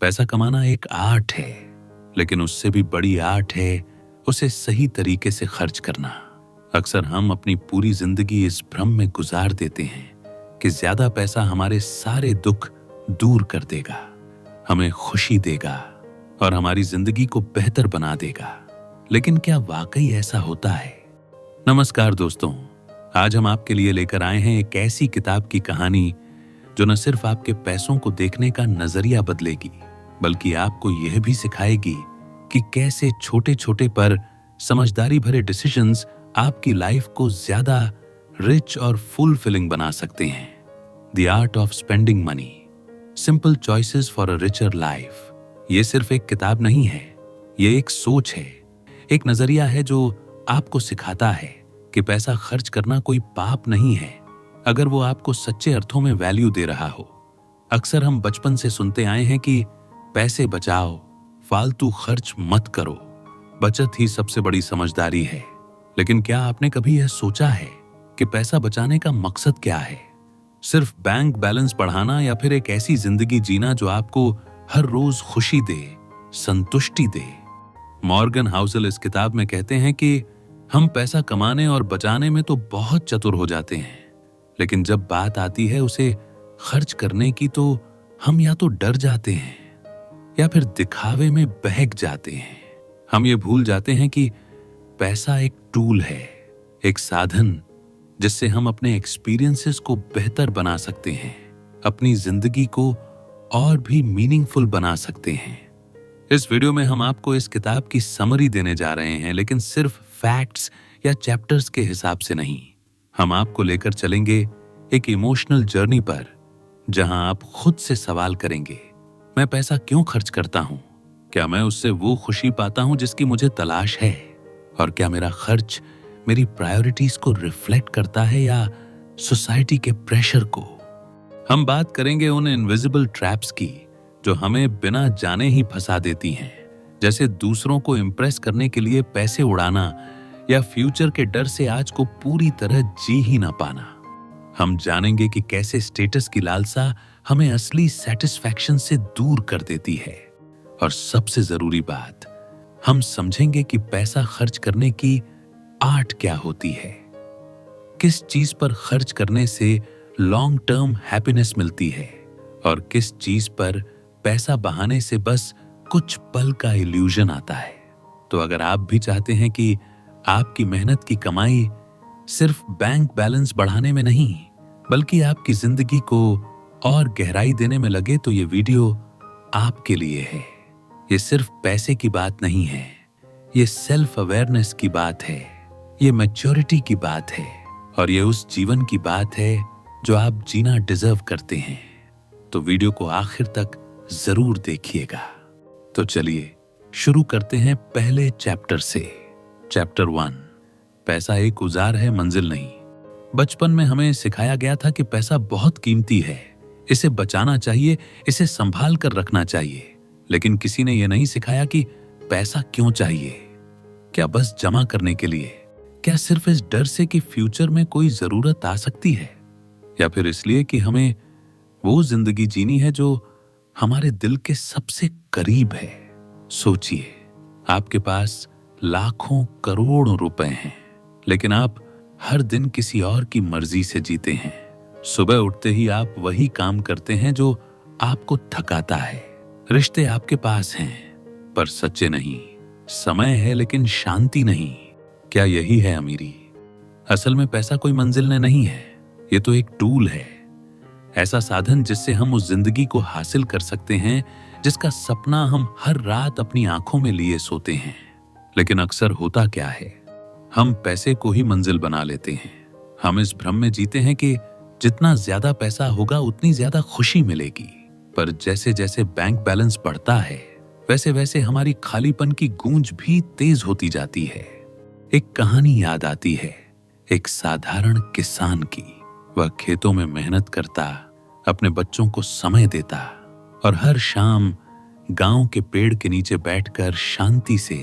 पैसा कमाना एक आर्ट है, लेकिन उससे भी बड़ी आर्ट है उसे सही तरीके से खर्च करना। अक्सर हम अपनी पूरी जिंदगी इस भ्रम में गुजार देते हैं कि ज्यादा पैसा हमारे सारे दुख दूर कर देगा, हमें खुशी देगा और हमारी जिंदगी को बेहतर बना देगा। लेकिन क्या वाकई ऐसा होता है? नमस्कार दोस्तों, आज हम आपके लिए लेकर आए हैं एक ऐसी किताब की कहानी जो न सिर्फ आपके पैसों को देखने का नजरिया बदलेगी, बल्कि आपको यह भी सिखाएगी कि कैसे छोटे छोटे पर समझदारी भरे डिसीजंस आपकी लाइफ को ज्यादा रिच और फुलफिलिंग बना सकते हैं। The art of spending money, simple choices for a richer life. ये सिर्फ एक किताब नहीं है, ये एक सोच है, एक नजरिया है जो आपको सिखाता है कि पैसा खर्च करना कोई पाप नहीं है अगर वो आपको सच्चे अर्थों में वैल्यू दे रहा हो। अक्सर हम बचपन से सुनते आए हैं कि पैसे बचाओ, फालतू खर्च मत करो, बचत ही सबसे बड़ी समझदारी है। लेकिन क्या आपने कभी यह सोचा है कि पैसा बचाने का मकसद क्या है? सिर्फ बैंक बैलेंस बढ़ाना या फिर एक ऐसी जिंदगी जीना जो आपको हर रोज खुशी दे, संतुष्टि दे? मॉर्गन हाउसल इस किताब में कहते हैं कि हम पैसा कमाने और बचाने में तो बहुत चतुर हो जाते हैं, लेकिन जब बात आती है उसे खर्च करने की तो हम या तो डर जाते हैं या फिर दिखावे में बहक जाते हैं। हम ये भूल जाते हैं कि पैसा एक टूल है, एक साधन जिससे हम अपने एक्सपीरियंसेस को बेहतर बना सकते हैं, अपनी जिंदगी को और भी मीनिंगफुल बना सकते हैं। इस वीडियो में हम आपको इस किताब की समरी देने जा रहे हैं, लेकिन सिर्फ फैक्ट्स या चैप्टर्स के हिसाब से नहीं। हम आपको लेकर चलेंगे एक इमोशनल जर्नी पर, जहां आप खुद से सवाल करेंगे, मैं पैसा क्यों खर्च करता हूं? क्या मैं उससे वो खुशी पाता हूं जिसकी मुझे तलाश है? और क्या मेरा खर्च मेरी प्रायोरिटीज को रिफ्लेक्ट करता है या सोसाइटी के प्रेशर को? हम बात करेंगे उन इनविजिबल ट्रैप्स की जो हमें बिना जाने ही फंसा देती हैं, जैसे दूसरों को इम्प्रेस करने के लिए पैसे उड़ाना या फ्यूचर के डर से आज को पूरी तरह जी ही ना पाना। हम जानेंगे कि कैसे स्टेटस की लालसा हमें असली सेटिस्फैक्शन से दूर कर देती है। और सबसे जरूरी बात, हम समझेंगे कि पैसा खर्च करने की आर्ट क्या होती है, किस चीज पर खर्च करने से लॉन्ग टर्म हैप्पीनेस मिलती है और किस चीज पर पैसा बहाने से बस कुछ पल का इल्यूजन आता है। तो अगर आप भी चाहते हैं कि आपकी मेहनत की कमाई सिर्फ बैंक बैलेंस बढ़ाने में नहीं, बल्कि आपकी जिंदगी को और गहराई देने में लगे, तो ये वीडियो आपके लिए है। ये सिर्फ पैसे की बात नहीं है, ये सेल्फ अवेयरनेस की बात है, ये मैच्योरिटी की बात है और ये उस जीवन की बात है जो आप जीना डिजर्व करते हैं। तो वीडियो को आखिर तक जरूर देखिएगा। तो चलिए शुरू करते हैं पहले चैप्टर से। चैप्टर 1, पैसा एक औजार है, मंजिल नहीं। बचपन में हमें सिखाया गया था कि पैसा बहुत कीमती है, इसे बचाना चाहिए, इसे संभाल कर रखना चाहिए। लेकिन किसी ने यह नहीं सिखाया कि पैसा क्यों चाहिए। क्या बस जमा करने के लिए? क्या सिर्फ इस डर से कि फ्यूचर में कोई जरूरत आ सकती है? या फिर इसलिए कि हमें वो जिंदगी जीनी है जो हमारे दिल के सबसे करीब है? सोचिए, आपके पास लाखों करोड़ों रुपए हैं, लेकिन आप हर दिन किसी और की मर्जी से जीते हैं। सुबह उठते ही आप वही काम करते हैं जो आपको थकाता है। रिश्ते आपके पास हैं पर सच्चे नहीं, समय है लेकिन शांति नहीं। क्या यही है अमीरी? असल में पैसा कोई मंजिल नहीं है, ये तो एक टूल है, ऐसा साधन जिससे हम उस जिंदगी को हासिल कर सकते हैं जिसका सपना हम हर रात अपनी आंखों में लिए सोते हैं। लेकिन अक्सर होता क्या है, हम पैसे को ही मंजिल बना लेते हैं। हम इस भ्रम में जीते हैं कि जितना ज्यादा पैसा होगा उतनी ज्यादा खुशी मिलेगी। पर जैसे जैसे बैंक बैलेंस बढ़ता है, वैसे वैसे हमारी खालीपन की गूंज भी तेज होती जाती है। एक कहानी याद आती है, एक साधारण किसान की। वह खेतों में मेहनत करता, अपने बच्चों को समय देता और हर शाम गांव के पेड़ के नीचे बैठकर शांति से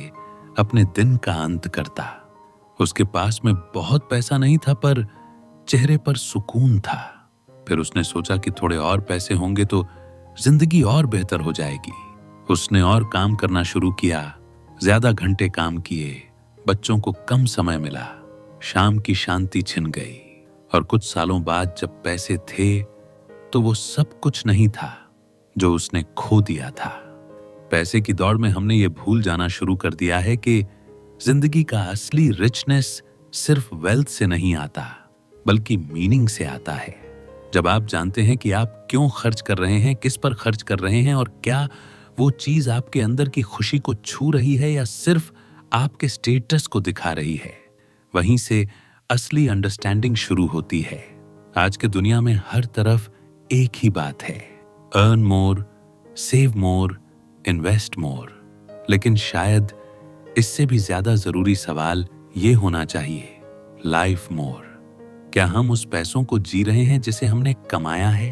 अपने दिन का अंत करता। उसके पास में बहुत पैसा नहीं था, पर चेहरे पर सुकून था। फिर उसने सोचा कि थोड़े और पैसे होंगे तो जिंदगी और बेहतर हो जाएगी। उसने और काम करना शुरू किया, ज्यादा घंटे काम किए, बच्चों को कम समय मिला, शाम की शांति छिन गई। और कुछ सालों बाद जब पैसे थे तो वो सब कुछ नहीं था जो उसने खो दिया था। पैसे की दौड़ में हमने ये भूल जाना शुरू कर दिया है कि जिंदगी का असली रिचनेस सिर्फ वेल्थ से नहीं आता, बल्कि मीनिंग से आता है। जब आप जानते हैं कि आप क्यों खर्च कर रहे हैं, किस पर खर्च कर रहे हैं, और क्या वो चीज आपके अंदर की खुशी को छू रही है या सिर्फ आपके स्टेटस को दिखा रही है, वहीं से असली अंडरस्टैंडिंग शुरू होती है। आज के दुनिया में हर तरफ एक ही बात है, अर्न मोर, सेव मोर, इन्वेस्ट मोर। लेकिन शायद इससे भी ज्यादा जरूरी सवाल ये होना चाहिए, लाइफ मोर। क्या हम उस पैसों को जी रहे हैं जिसे हमने कमाया है?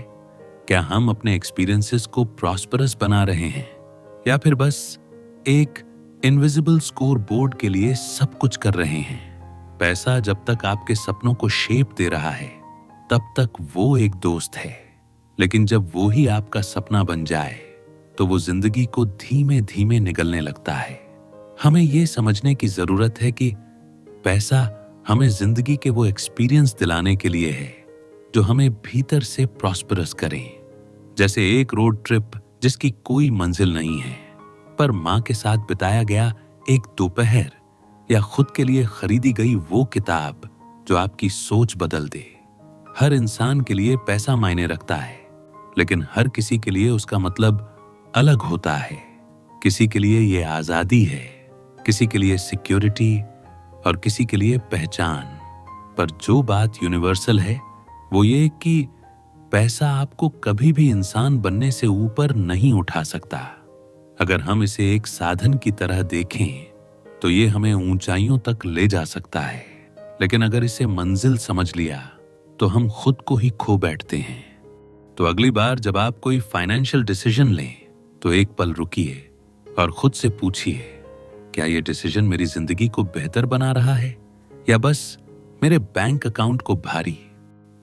क्या हम अपने एक्सपीरियंसेस को प्रॉस्परस बना रहे हैं, या फिर बस एक इनविजिबल स्कोर बोर्ड के लिए सब कुछ कर रहे हैं? पैसा जब तक आपके सपनों को शेप दे रहा है तब तक वो एक दोस्त है, लेकिन जब वो ही आपका सपना बन जाए तो वो जिंदगी को धीमे धीमे निगलने लगता है। हमें ये समझने की जरूरत है कि पैसा हमें जिंदगी के वो एक्सपीरियंस दिलाने के लिए है जो हमें भीतर से प्रॉस्परस करें। जैसे एक रोड ट्रिप जिसकी कोई मंजिल नहीं है, पर माँ के साथ बिताया गया एक दोपहर, या खुद के लिए खरीदी गई वो किताब जो आपकी सोच बदल दे। हर इंसान के लिए पैसा मायने रखता है, लेकिन हर किसी के लिए उसका मतलब अलग होता है। किसी के लिए ये आजादी है, किसी के लिए सिक्योरिटी, और किसी के लिए पहचान। पर जो बात यूनिवर्सल है वो ये कि पैसा आपको कभी भी इंसान बनने से ऊपर नहीं उठा सकता। अगर हम इसे एक साधन की तरह देखें तो ये हमें ऊंचाइयों तक ले जा सकता है, लेकिन अगर इसे मंजिल समझ लिया तो हम खुद को ही खो बैठते हैं। तो अगली बार जब आप कोई फाइनेंशियल डिसीजन लें तो एक पल रुकिए और खुद से पूछिए, क्या ये डिसीजन मेरी जिंदगी को बेहतर बना रहा है या बस मेरे बैंक अकाउंट को भारी?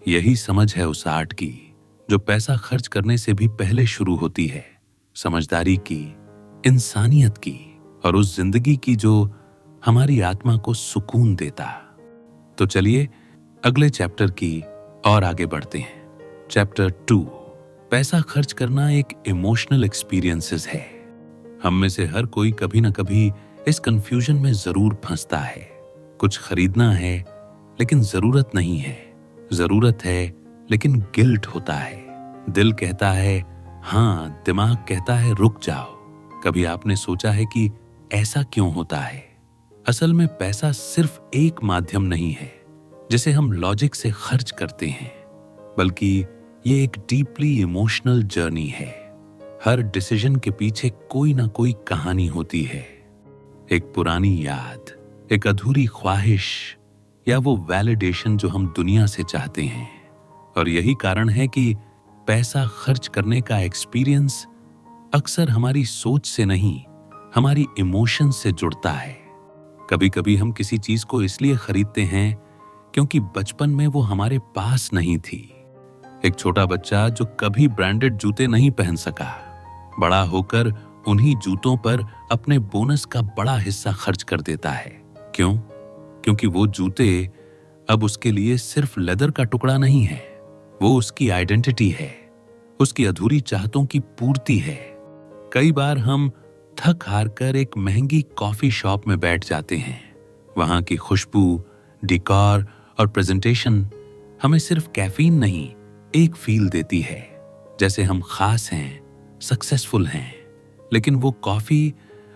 यही समझ है उस आर्ट की जो पैसा खर्च करने से भी पहले शुरू होती है, समझदारी की, इंसानियत की, और उस जिंदगी की जो हमारी आत्मा को सुकून देता। तो चलिए अगले चैप्टर की और आगे बढ़ते हैं। चैप्टर 2, पैसा खर्च करना एक इमोशनल एक्सपीरियंसेस है। हम में से हर कोई कभी ना कभी इस कंफ्यूजन में जरूर फंसता है। कुछ खरीदना है लेकिन जरूरत नहीं है, जरूरत है लेकिन गिल्ट होता है। दिल कहता है हाँ, दिमाग कहता है रुक जाओ। कभी आपने सोचा है कि ऐसा क्यों होता है? असल में पैसा सिर्फ एक माध्यम नहीं है जिसे हम लॉजिक से खर्च करते हैं, बल्कि ये एक डीपली इमोशनल जर्नी है। हर डिसीजन के पीछे कोई ना कोई कहानी होती है, एक पुरानी याद, एक अधूरी ख्वाहिश, या वो वैलिडेशन जो हम दुनिया से चाहते हैं। और यही कारण है कि पैसा खर्च करने का एक्सपीरियंस अक्सर हमारी सोच से नहीं, हमारी इमोशन से जुड़ता है। कभी कभी हम किसी चीज को इसलिए खरीदते हैं क्योंकि बचपन में वो हमारे पास नहीं थी। एक छोटा बच्चा जो कभी ब्रांडेड जूते नहीं पहन सका, बड़ा होकर उन्हीं जूतों पर अपने बोनस का बड़ा हिस्सा खर्च कर देता है। क्यों? क्योंकि वो जूते अब उसके लिए सिर्फ लेदर का टुकड़ा नहीं है, वो उसकी आइडेंटिटी है, उसकी अधूरी चाहतों की पूर्ति है। कई बार हम थक हार कर एक महंगी कॉफी शॉप में बैठ जाते हैं। वहां की खुशबू, डिकॉर और प्रेजेंटेशन हमें सिर्फ कैफीन नहीं, एक फील देती है, जैसे हम खास हैं, सक्सेसफुल हैं। लेकिन वो कॉफी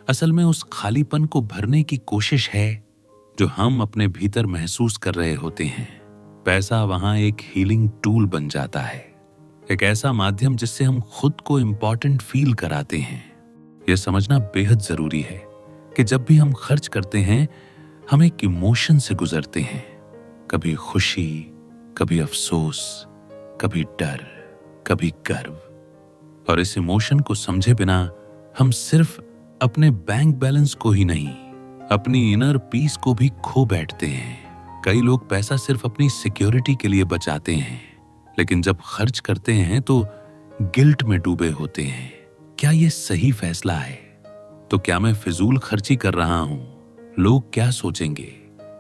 असल में उस खालीपन को भरने की कोशिश है जो हम अपने भीतर महसूस कर रहे होते हैं। पैसा वहां एक हीलिंग टूल बन जाता है, एक ऐसा माध्यम जिससे हम खुद को इंपॉर्टेंट फील कराते हैं। यह समझना बेहद जरूरी है कि जब भी हम खर्च करते हैं हम एक इमोशन से गुजरते हैं, कभी खुशी, कभी अफसोस, कभी डर, कभी गर्व। और इस इमोशन को समझे बिना हम सिर्फ अपने बैंक बैलेंस को ही नहीं, अपनी इनर पीस को भी खो बैठते हैं। कई लोग पैसा सिर्फ अपनी सिक्योरिटी के लिए बचाते हैं, लेकिन जब खर्च करते हैं तो गिल्ट में डूबे होते हैं। क्या ये सही फैसला है? तो क्या मैं फिजूल खर्ची कर रहा हूं? लोग क्या सोचेंगे?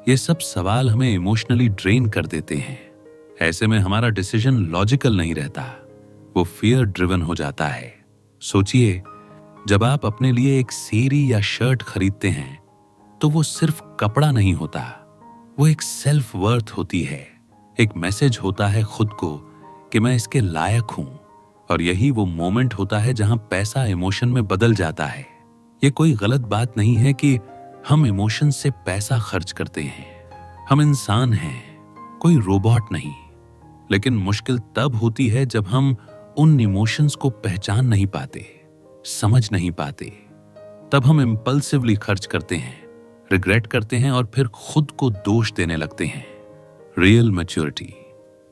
ये सब सवाल हमें इमोशनली ड्रेन कर देते हैं। ऐसे में हमारा डिसीजन लॉजिकल नहीं रहता, वो फियर ड्रिवन हो जाता है। सोचिए, जब आप अपने लिए एक सेरी या शर्ट खरीदते हैं तो वो सिर्फ कपड़ा नहीं होता, वो एक सेल्फ वर्थ होती है। एक मैसेज होता है खुद को कि मैं इसके लायक हूं। और यही वो मोमेंट होता है जहां पैसा इमोशन में बदल जाता है। ये कोई गलत बात नहीं है कि हम इमोशन से पैसा खर्च करते हैं। हम इंसान हैं, कोई रोबोट नहीं। लेकिन मुश्किल तब होती है जब हम उन इमोशंस को पहचान नहीं पाते, समझ नहीं पाते। तब हम इम्पल्सिवली खर्च करते हैं, रिग्रेट करते हैं और फिर खुद को दोष देने लगते हैं। रियल मैच्योरिटी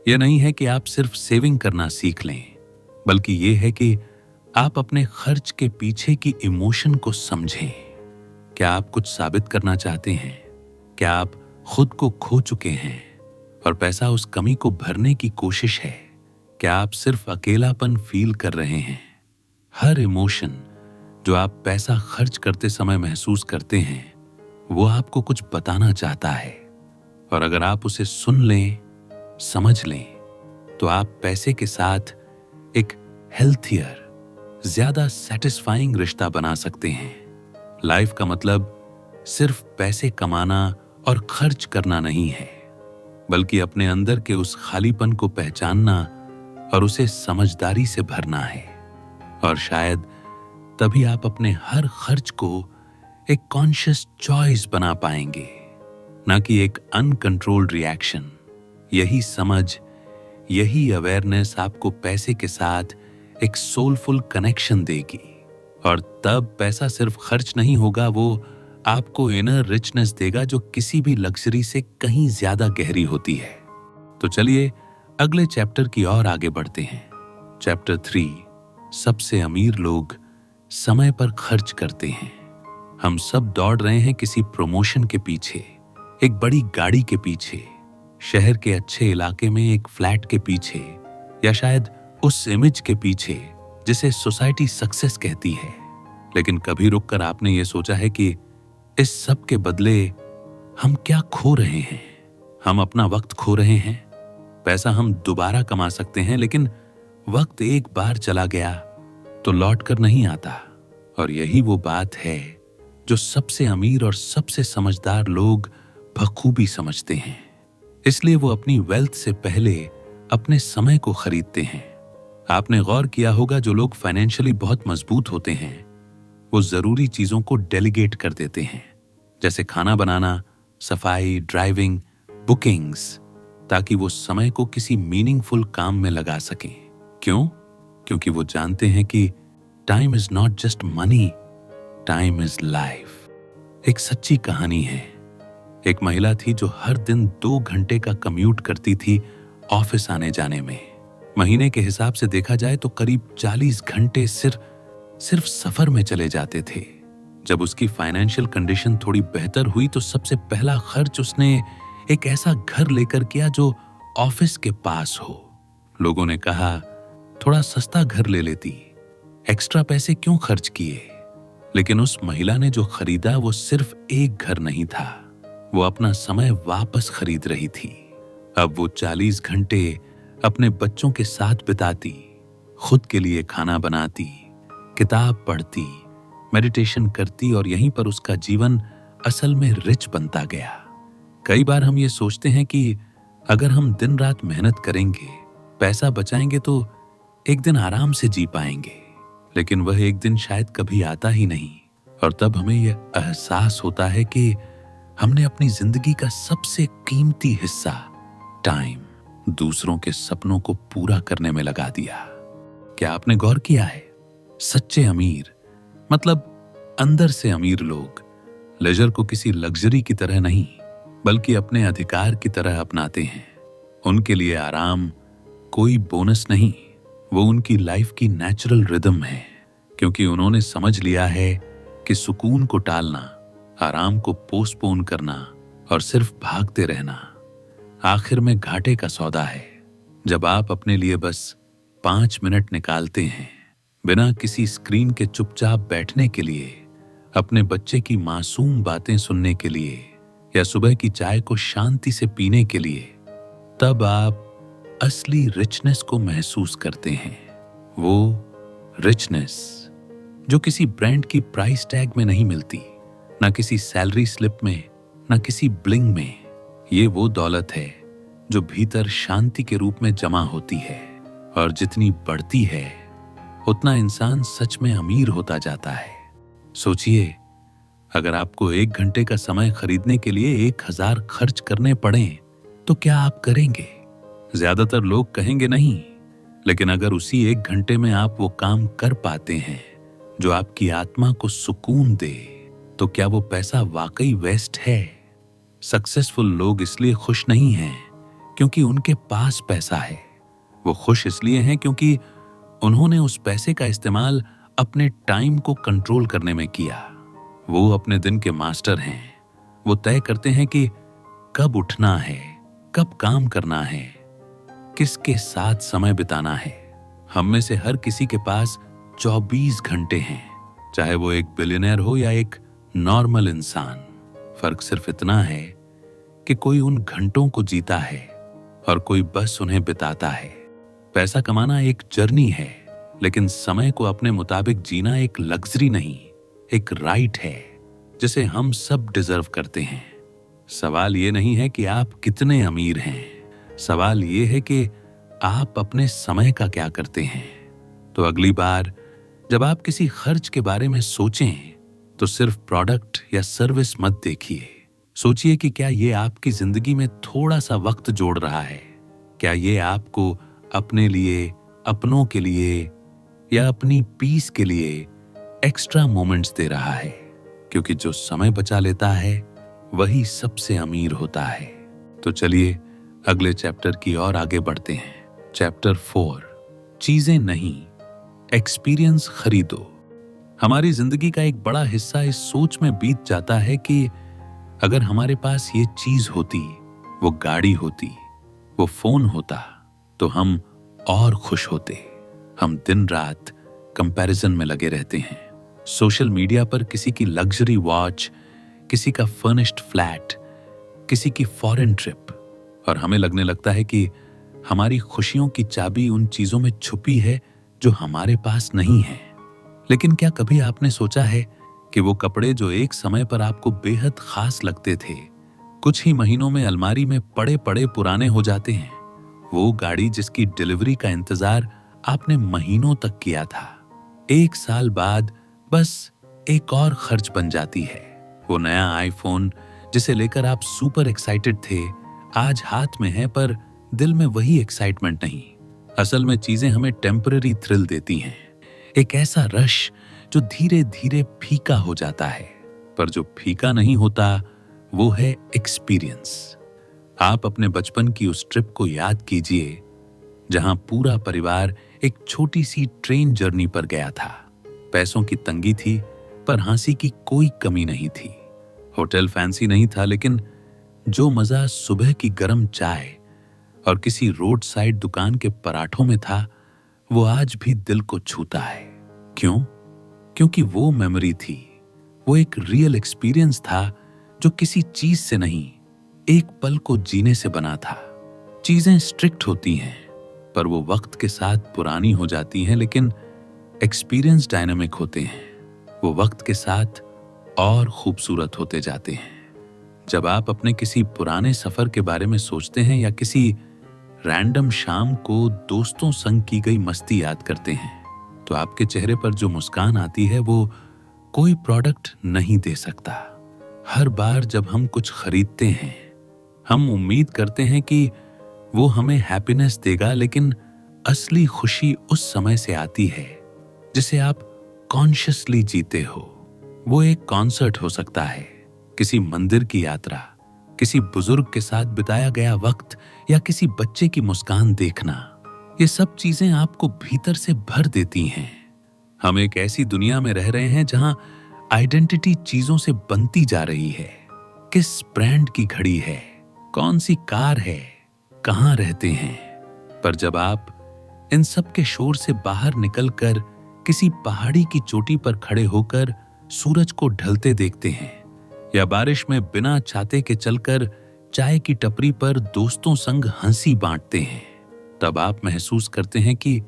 ये नहीं है कि आप सिर्फ सेविंग करना सीख लें, बल्कि ये है कि आप अपने खर्च के पीछे की इमोशन को समझें। क्या आप कुछ साबित करना चाहते हैं? क्या आप खुद को खो चुके हैं और पैसा उस कमी को भरने की कोशिश है? क्या आप सिर्फ अकेलापन फील कर रहे हैं? हर इमोशन जो आप पैसा खर्च करते समय महसूस करते हैं, वो आपको कुछ बताना चाहता है। और अगर आप उसे सुन लें, समझ लें, तो आप पैसे के साथ एक हेल्थियर, ज्यादा सेटिस्फाइंग रिश्ता बना सकते हैं। लाइफ का मतलब सिर्फ पैसे कमाना और खर्च करना नहीं है, बल्कि अपने अंदर के उस खालीपन को पहचानना और उसे समझदारी से भरना है। और शायद तभी आप अपने हर खर्च को एक कॉन्शियस चॉइस बना पाएंगे, ना कि एक अनकंट्रोल्ड रिएक्शन। यही समझ, यही अवेयरनेस आपको पैसे के साथ एक सोलफुल कनेक्शन देगी। और तब पैसा सिर्फ खर्च नहीं होगा, वो आपको इनर रिचनेस देगा जो किसी भी लग्जरी से कहीं ज्यादा गहरी होती है। तो चलिए अगले चैप्टर की ओर आगे बढ़ते हैं। चैप्टर 3, सबसे अमीर लोग समय पर खर्च करते हैं। हम सब दौड़ रहे हैं किसी प्रमोशन के पीछे, एक बड़ी गाड़ी के पीछे, शहर के अच्छे इलाके में एक फ्लैट के पीछे, या शायद उस इमेज के पीछे जिसे सोसाइटी सक्सेस कहती है। लेकिन कभी रुककर आपने ये सोचा है कि इस सब के बदले हम क्या खो रहे हैं? हम अपना वक्त खो रहे हैं। पैसा हम दोबारा कमा सकते हैं, लेकिन वक्त एक बार चला गया तो लौट कर नहीं आता। और यही वो बात है जो सबसे अमीर और सबसे समझदार लोग बखूबी समझते हैं। इसलिए वो अपनी वेल्थ से पहले अपने समय को खरीदते हैं। आपने गौर किया होगा, जो लोग फाइनेंशियली बहुत मजबूत होते हैं वो जरूरी चीजों को डेलीगेट कर देते हैं, जैसे खाना बनाना, सफाई, ड्राइविंग, बुकिंग्स, ताकि वो समय को किसी मीनिंगफुल काम में लगा सकें। क्यों? क्योंकि वो जानते हैं कि time is not just money, time is life. एक सच्ची कहानी है। एक महिला थी जो हर दिन 2 घंटे का कम्यूट करती थी ऑफिस आने जाने में। महीने के हिसाब से देखा जाए तो करीब 40 घंटे सिर्फ सफर में चले जाते थे। जब उसकी फाइनेंशियल कंडीशन थोड़ी बेहतर हुई तो सबसे पहला खर्च उसने एक ऐसा घर लेकर किया जो ऑफिस के पास हो। लोगों ने कहा, थोड़ा सस्ता घर ले लेती, एक्स्ट्रा पैसे क्यों खर्च किए? लेकिन उस महिला ने जो खरीदा वो सिर्फ एक घर नहीं था, वो अपना समय वापस खरीद रही थी। अब वो 40 घंटे अपने बच्चों के साथ बिताती, खुद के लिए खाना बनाती, किताब पढ़ती, मेडिटेशन करती, और यहीं पर उसका जीवन असल में रिच बनता गया। कई बार हम ये सोचते हैं कि अगर हम दिन रात मेहनत करेंगे, पैसा बचाएंगे तो एक दिन आराम से जी पाएंगे, लेकिन वह एक दिन शायद कभी आता ही नहीं। और तब हमें यह एहसास होता है कि हमने अपनी जिंदगी का सबसे कीमती हिस्सा, टाइम, दूसरों के सपनों को पूरा करने में लगा दिया। क्या आपने गौर किया है? सच्चे अमीर, मतलब अंदर से अमीर लोग, लेजर को किसी लग्जरी की तरह नहीं, बल्कि अपने अधिकार की तरह अपनाते हैं। उनके लिए आराम कोई बोनस नहीं, वो उनकी लाइफ की नेचुरल रिदम है, क्योंकि उन्होंने समझ लिया है कि सुकून को टालना, आराम को पोस्टपोन करना और सिर्फ भागते रहना आखिर में घाटे का सौदा है। जब आप अपने लिए बस 5 मिनट निकालते हैं बिना किसी स्क्रीन के चुपचाप बैठने के लिए, अपने बच्चे की मासूम बातें सुनने के लिए या सुबह की चाय को शांति से पीने के लिए, तब आप असली रिचनेस को महसूस करते हैं। वो रिचनेस जो किसी ब्रांड की प्राइस टैग में नहीं मिलती, ना किसी सैलरी स्लिप में, ना किसी ब्लिंग में। ये वो दौलत है जो भीतर शांति के रूप में जमा होती है, और जितनी बढ़ती है उतना इंसान सच में अमीर होता जाता है। सोचिए, अगर आपको 1 घंटे का समय खरीदने के लिए 1000 खर्च करने पड़े तो क्या आप करेंगे? ज्यादातर लोग कहेंगे नहीं, लेकिन अगर उसी 1 घंटे में आप वो काम कर पाते हैं जो आपकी आत्मा को सुकून दे, तो क्या वो पैसा वाकई वेस्ट है? सक्सेसफुल लोग इसलिए खुश नहीं हैं क्योंकि उनके पास पैसा है। वो खुश इसलिए हैं क्योंकि उन्होंने उस पैसे का इस्तेमाल अपने टाइम को कंट्रोल करने में किया। वो अपने दिन के मास्टर हैं। वो तय करते हैं कि कब उठना है, कब काम करना है, किसके साथ समय बिताना है। हम में से हर किसी के पास 24 घंटे हैं, चाहे वो एक बिलियनर हो या एक नॉर्मल इंसान। फर्क सिर्फ इतना है कि कोई उन घंटों को जीता है और कोई बस उन्हें बिताता है। पैसा कमाना एक जर्नी है, लेकिन समय को अपने मुताबिक जीना एक लग्जरी नहीं, एक राइट है जिसे हम सब डिजर्व करते हैं। सवाल ये नहीं है कि आप कितने अमीर हैं, सवाल ये है कि आप अपने समय का क्या करते हैं। तो अगली बार जब आप किसी खर्च के बारे में सोचें तो सिर्फ प्रोडक्ट या सर्विस मत देखिए। सोचिए कि क्या ये आपकी जिंदगी में थोड़ा सा वक्त जोड़ रहा है? क्या ये आपको अपने लिए, अपनों के लिए या अपनी पीस के लिए एक्स्ट्रा मोमेंट्स दे रहा है? क्योंकि जो समय बचा लेता है वही सबसे अमीर होता है। तो चलिए अगले चैप्टर की ओर आगे बढ़ते हैं। चैप्टर 4, चीजें नहीं, एक्सपीरियंस खरीदो। हमारी जिंदगी का एक बड़ा हिस्सा इस सोच में बीत जाता है कि अगर हमारे पास ये चीज होती, वो गाड़ी होती, वो फोन होता, तो हम और खुश होते। हम दिन रात कंपैरिजन में लगे रहते हैं। सोशल मीडिया पर किसी की लग्जरी वॉच, किसी का फर्निश्ड फ्लैट, किसी की फॉरेन ट्रिप, और हमें लगने लगता है कि हमारी खुशियों की चाबी उन चीजों में छुपी है जो हमारे पास नहीं है। लेकिन क्या कभी आपने सोचा है कि वो कपड़े जो एक समय पर आपको बेहद खास लगते थे, कुछ ही महीनों में अलमारी में पड़े पड़े पुराने हो जाते हैं? वो गाड़ी जिसकी डिलीवरी का इंतजार आपने महीनों तक किया था, 1 साल बाद बस एक और खर्च बन जाती है। वो नया आईफोन जिसे लेकर आप सुपर एक्साइटेड थे, आज हाथ में है पर दिल में वही एक्साइटमेंट नहीं। असल में चीजें हमें टेम्पररी थ्रिल देती हैं, एक ऐसा रश जो धीरे धीरे फीका हो जाता है। पर जो फीका नहीं होता वो है एक्सपीरियंस। आप अपने बचपन की उस ट्रिप को याद कीजिए जहां पूरा परिवार एक छोटी सी ट्रेन जर्नी पर गया था। पैसों की तंगी थी पर हंसी की कोई कमी नहीं थी। होटल फैंसी नहीं था, लेकिन जो मजा सुबह की गर्म चाय और किसी रोड साइड दुकान के पराठों में था, वो आज भी दिल को छूता है। क्यों? क्योंकि वो मेमोरी थी, वो एक रियल एक्सपीरियंस था जो किसी चीज से नहीं, एक पल को जीने से बना था। चीजें स्ट्रिक्ट होती हैं पर वो वक्त के साथ पुरानी हो जाती हैं, लेकिन एक्सपीरियंस डायनामिक होते हैं, वो वक्त के साथ और खूबसूरत होते जाते हैं। जब आप अपने किसी पुराने सफर के बारे में सोचते हैं या किसी रैंडम शाम को दोस्तों संग की गई मस्ती याद करते हैं, तो आपके चेहरे पर जो मुस्कान आती है वो कोई प्रोडक्ट नहीं दे सकता। हर बार जब हम कुछ खरीदते हैं, हम उम्मीद करते हैं कि वो हमें हैप्पीनेस देगा, लेकिन असली खुशी उस समय से आती है जिसे आप कॉन्शियसली जीते हो। वो एक कॉन्सर्ट हो सकता है, किसी मंदिर की यात्रा, किसी बुजुर्ग के साथ बिताया गया वक्त या किसी बच्चे की मुस्कान देखना। ये सब चीजें आपको भीतर से भर देती हैं। हम एक ऐसी दुनिया में रह रहे हैं जहां आइडेंटिटी चीजों से बनती जा रही है। किस ब्रांड की घड़ी है, कौन सी कार है, कहां रहते हैं। पर जब आप इन सब के शोर से बाहर निकलकर किसी पहाड़ी की चोटी पर खड़े होकर सूरज को ढलते देखते हैं, या बारिश में बिना छाते के चलकर चाय की टपरी पर दोस्तों संग हंसी बांटते हैं, तब आप महसूस करते हैं कि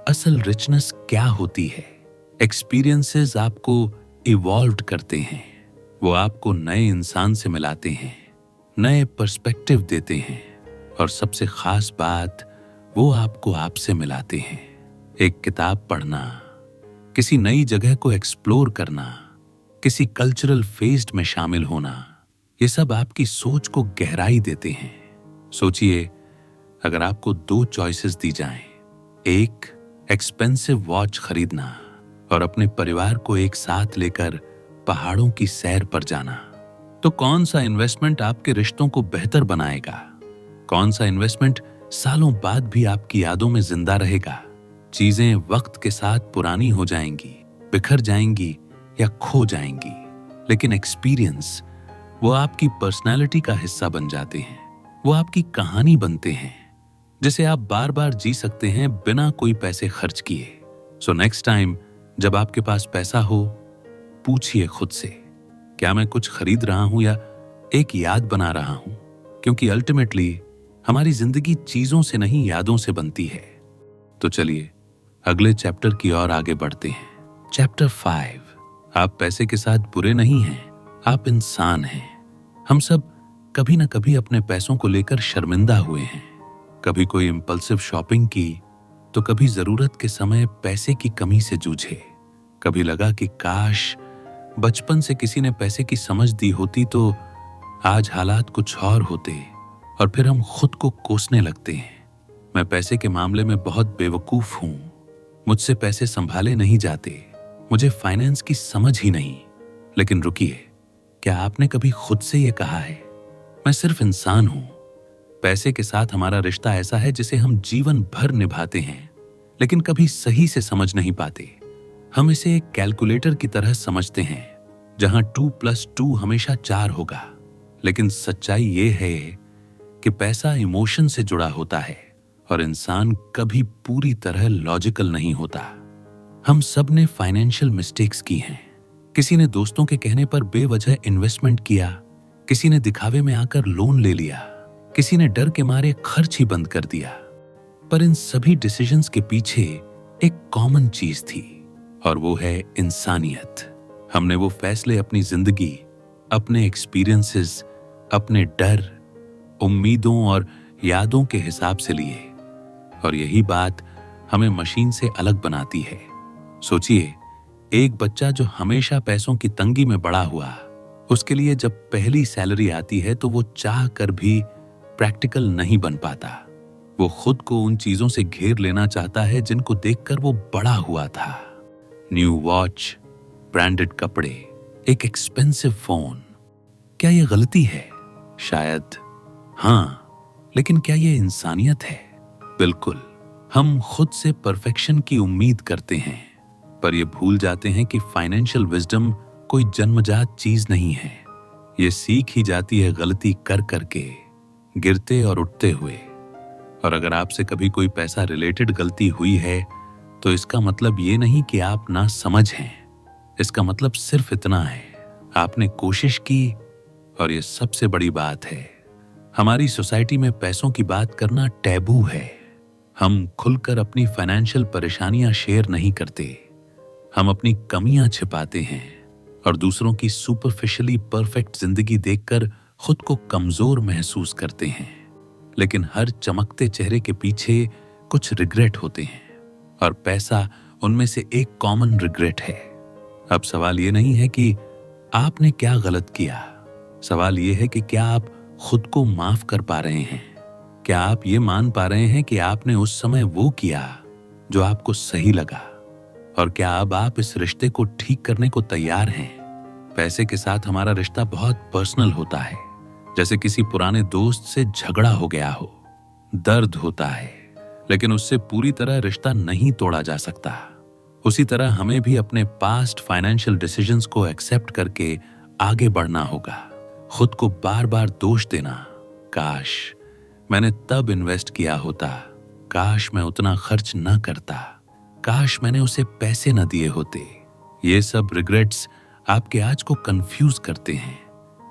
असल रिचनेस क्या होती है। एक्सपीरियंसेस आपको इवॉल्व करते हैं, वो आपको नए इंसान से मिलाते हैं, नए पर्सपेक्टिव देते हैं, और सबसे खास बात, वो आपको आपसे मिलाते हैं। एक किताब पढ़ना, किसी नई जगह को एक्सप्लोर करना, किसी कल्चरल फेस्ट में शामिल होना, ये सब आपकी सोच को गहराई देते हैं। सोचिए, अगर आपको 2 चॉइसेस दी जाएं, एक एक्सपेंसिव वॉच खरीदना और अपने परिवार को एक साथ लेकर पहाड़ों की सैर पर जाना, तो कौन सा इन्वेस्टमेंट आपके रिश्तों को बेहतर बनाएगा? कौन सा इन्वेस्टमेंट सालों बाद भी आपकी यादों में जिंदा रहेगा? चीजें वक्त के साथ पुरानी हो जाएंगी, बिखर जाएंगी या खो जाएंगी, लेकिन एक्सपीरियंस, वो आपकी पर्सनैलिटी का हिस्सा बन जाते हैं। वो आपकी कहानी बनते हैं, जिसे आप बार बार जी सकते हैं बिना कोई पैसे खर्च किए। सो नेक्स्ट टाइम जब आपके पास पैसा हो, पूछिए खुद से, क्या मैं कुछ खरीद रहा हूं या एक याद बना रहा हूं? क्योंकि अल्टीमेटली हमारी जिंदगी चीजों से नहीं, यादों से बनती है। तो चलिए अगले चैप्टर की ओर आगे बढ़ते हैं। चैप्टर 5, आप पैसे के साथ बुरे नहीं हैं, आप इंसान हैं। हम सब कभी ना कभी अपने पैसों को लेकर शर्मिंदा हुए हैं। कभी कोई इंपल्सिव शॉपिंग की, तो कभी जरूरत के समय पैसे की कमी से जूझे। कभी लगा कि काश बचपन से किसी ने पैसे की समझ दी होती तो आज हालात कुछ और होते, और फिर हम खुद को कोसने लगते हैं। मैं पैसे के मामले में बहुत बेवकूफ हूं, मुझसे पैसे संभाले नहीं जाते, मुझे फाइनेंस की समझ ही नहीं। लेकिन रुकिए, क्या आपने कभी खुद से यह कहा है, मैं सिर्फ इंसान हूं? पैसे के साथ हमारा रिश्ता ऐसा है जिसे हम जीवन भर निभाते हैं, लेकिन कभी सही से समझ नहीं पाते। हम इसे एक कैलकुलेटर की तरह समझते हैं, जहां 2+2 हमेशा 4 होगा। लेकिन सच्चाई ये है कि पैसा इमोशन से जुड़ा होता है, और इंसान कभी पूरी तरह लॉजिकल नहीं होता। हम सब ने फाइनेंशियल मिस्टेक्स की हैं। किसी ने दोस्तों के कहने पर बेवजह इन्वेस्टमेंट किया, किसी ने दिखावे में आकर लोन ले लिया, किसी ने डर के मारे खर्च ही बंद कर दिया। पर इन सभी डिसीजंस के पीछे एक कॉमन चीज थी, और वो है इंसानियत। हमने वो फैसले अपनी जिंदगी, अपने एक्सपीरियंसेस, अपने डर, उम्मीदों और यादों के हिसाब से लिए, और यही बात हमें मशीन से अलग बनाती है। सोचिए, एक बच्चा जो हमेशा पैसों की तंगी में बड़ा हुआ, उसके लिए जब पहली सैलरी आती है तो वो चाह कर भी प्रैक्टिकल नहीं बन पाता। वो खुद को उन चीजों से घेर लेना चाहता है जिनको देखकर वो बड़ा हुआ था। न्यू वॉच, ब्रांडेड कपड़े, एक एक्सपेंसिव फोन। क्या ये गलती है? शायद हाँ, लेकिन क्या ये इंसानियत है? बिल्कुल। हम खुद से परफेक्शन की उम्मीद करते हैं, पर ये भूल जाते हैं कि फाइनेंशियल विजडम कोई जन्मजात चीज नहीं है। ये सीख ही जाती है गलती कर करके, गिरते और उठते हुए। और अगर आपसे कभी कोई पैसा रिलेटेड गलती हुई है, तो इसका मतलब ये नहीं कि आप ना समझ हैं। इसका मतलब सिर्फ इतना है, आपने कोशिश की, और ये सबसे बड़ी बात है। हमारी सोसाइटी में पैसों की बात करना टैबू है। हम खुलकर अपनी फाइनेंशियल परेशानियां शेयर नहीं करते। हम अपनी कमियां छिपाते हैं और दूसरों की सुपरफिशियली परफेक्ट जिंदगी देखकर खुद को कमजोर महसूस करते हैं। लेकिन हर चमकते चेहरे के पीछे कुछ रिग्रेट होते हैं, और पैसा उनमें से एक कॉमन रिग्रेट है। अब सवाल ये नहीं है कि आपने क्या गलत किया, सवाल ये है कि क्या आप खुद को माफ कर पा रहे हैं? क्या आप ये मान पा रहे हैं कि आपने उस समय वो किया जो आपको सही लगा? और क्या अब आप इस रिश्ते को ठीक करने को तैयार हैं? पैसे के साथ हमारा रिश्ता बहुत पर्सनल होता है, जैसे किसी पुराने दोस्त से झगड़ा हो गया हो। दर्द होता है, लेकिन उससे पूरी तरह रिश्ता नहीं तोड़ा जा सकता। उसी तरह हमें भी अपने पास्ट फाइनेंशियल डिसीजंस को एक्सेप्ट करके आगे बढ़ना होगा। खुद को बार बार दोष देना, काश मैंने तब इन्वेस्ट किया होता, काश मैं उतना खर्च न करता, काश मैंने उसे पैसे न दिए होते। ये सब रिग्रेट्स आपके आज को कंफ्यूज करते हैं,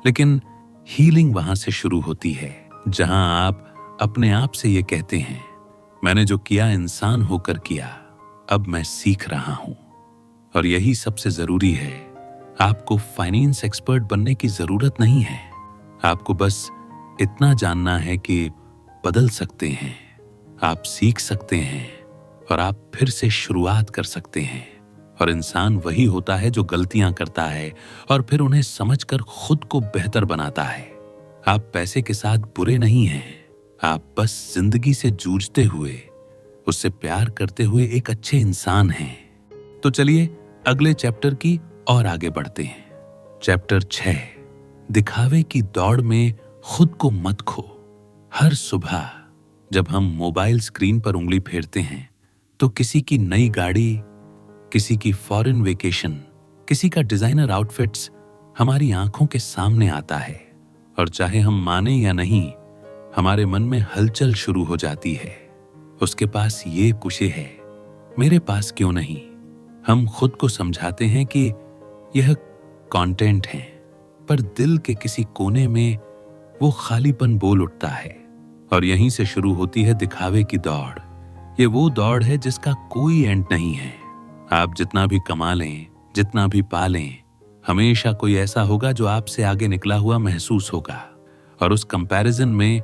लेकिन हीलिंग वहां से शुरू होती है जहां आप अपने आप से ये कहते हैं, मैंने जो किया इंसान होकर किया, अब मैं सीख रहा हूं। और यही सबसे जरूरी है। आपको फाइनेंस एक्सपर्ट बनने की जरूरत नहीं है, आपको बस इतना जानना है कि बदल सकते हैं, आप सीख सकते हैं और आप फिर से शुरुआत कर सकते हैं। और इंसान वही होता है जो गलतियां करता है और फिर उन्हें समझकर खुद को बेहतर बनाता है। आप पैसे के साथ बुरे नहीं हैं, आप बस जिंदगी से जूझते हुए, उससे प्यार करते हुए एक अच्छे इंसान हैं। तो चलिए अगले चैप्टर की और आगे बढ़ते हैं। चैप्टर 6, दिखावे की दौड़ में खुद को मत खो। हर सुबह जब हम मोबाइल स्क्रीन पर उंगली फेरते हैं तो किसी की नई गाड़ी, किसी की फॉरेन वेकेशन, किसी का डिजाइनर आउटफिट्स हमारी आंखों के सामने आता है। और चाहे हम माने या नहीं, हमारे मन में हलचल शुरू हो जाती है। उसके पास ये कुशे है, मेरे पास क्यों नहीं। हम खुद को समझाते हैं कि यह कंटेंट है, पर दिल के किसी कोने में वो खालीपन बोल उठता है। और यहीं से शुरू होती है दिखावे की दौड़। ये वो दौड़ है जिसका कोई एंड नहीं है। आप जितना भी कमा लें, जितना भी पा लें, हमेशा कोई ऐसा होगा जो आपसे आगे निकला हुआ महसूस होगा। और उस कंपैरिजन में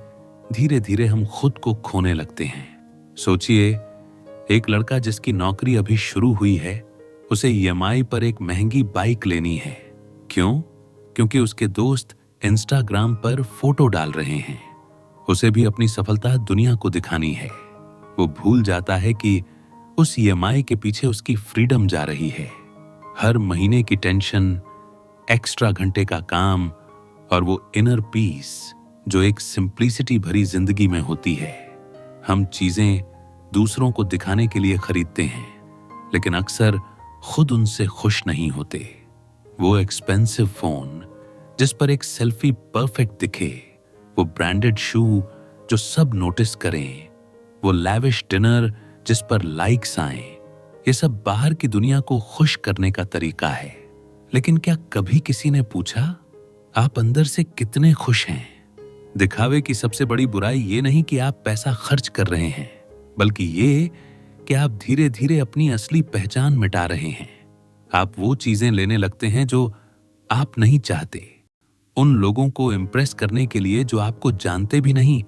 धीरे धीरे हम खुद को खोने लगते हैं। सोचिए, एक लड़का जिसकी नौकरी अभी शुरू हुई है, उसे ईएमआई पर एक महंगी बाइक लेनी है। क्यों? क्योंकि उसके दोस्त इंस्टाग्राम पर फोटो डाल रहे हैं। उसे भी अपनी सफलता दुनिया को दिखानी है। वो भूल जाता है कि उस ईएमआई के पीछे उसकी फ्रीडम जा रही है। हर महीने की टेंशन, एक्स्ट्रा घंटे का काम और वो इनर पीस जो एक सिंप्लिसिटी भरी जिंदगी में होती है। हम चीजें दूसरों को दिखाने के लिए खरीदते हैं, लेकिन अक्सर खुद उनसे खुश नहीं होते। वो एक्सपेंसिव फोन जिस पर एक सेल्फी परफेक्ट दिखे, वो ब्रांडेड शू जो सब नोटिस करें, वो लैविश डिनर जिस पर लाइक्स आएं, ये सब बाहर की दुनिया को खुश करने का तरीका है। लेकिन क्या कभी किसी ने पूछा, आप अंदर से कितने खुश हैं? दिखावे की सबसे बड़ी बुराई ये नहीं कि आप पैसा खर्च कर रहे हैं, बल्कि ये कि आप धीरे धीरे अपनी असली पहचान मिटा रहे हैं। आप वो चीजें लेने लगते हैं जो आप नहीं चाहते, उन लोगों को इम्प्रेस करने के लिए जो आपको जानते भी नहीं,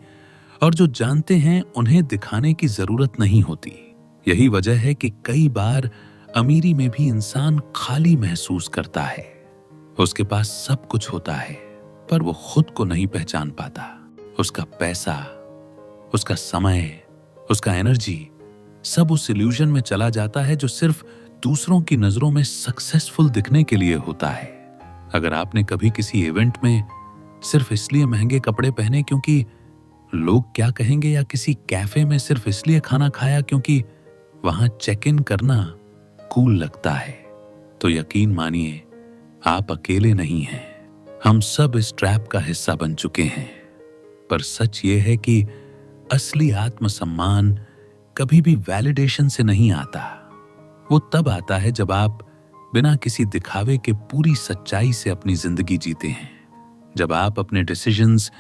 और जो जानते हैं उन्हें दिखाने की जरूरत नहीं होती। यही वजह है कि कई बार अमीरी में भी इंसान खाली महसूस करता है। उसके पास सब कुछ होता है, पर वो खुद को नहीं पहचान पाता। उसका पैसा, उसका समय, उसका एनर्जी सब उस इल्यूजन में चला जाता है जो सिर्फ दूसरों की नजरों में सक्सेसफुल दिखने के लिए होता है। अगर आपने कभी किसी इवेंट में सिर्फ इसलिए महंगे कपड़े पहने क्योंकि लोग क्या कहेंगे, या किसी कैफे में सिर्फ इसलिए खाना खाया क्योंकि वहां चेक इन करना कूल लगता है, तो यकीन मानिए आप अकेले नहीं हैं। हम सब इस ट्रैप का हिस्सा बन चुके हैं। पर सच ये है कि असली आत्मसम्मान कभी भी वैलिडेशन से नहीं आता। वो तब आता है जब आप बिना किसी दिखावे के पूरी सच्चाई से अपनी जिंदगी जीते हैं। जब आप अपने डिसीजंस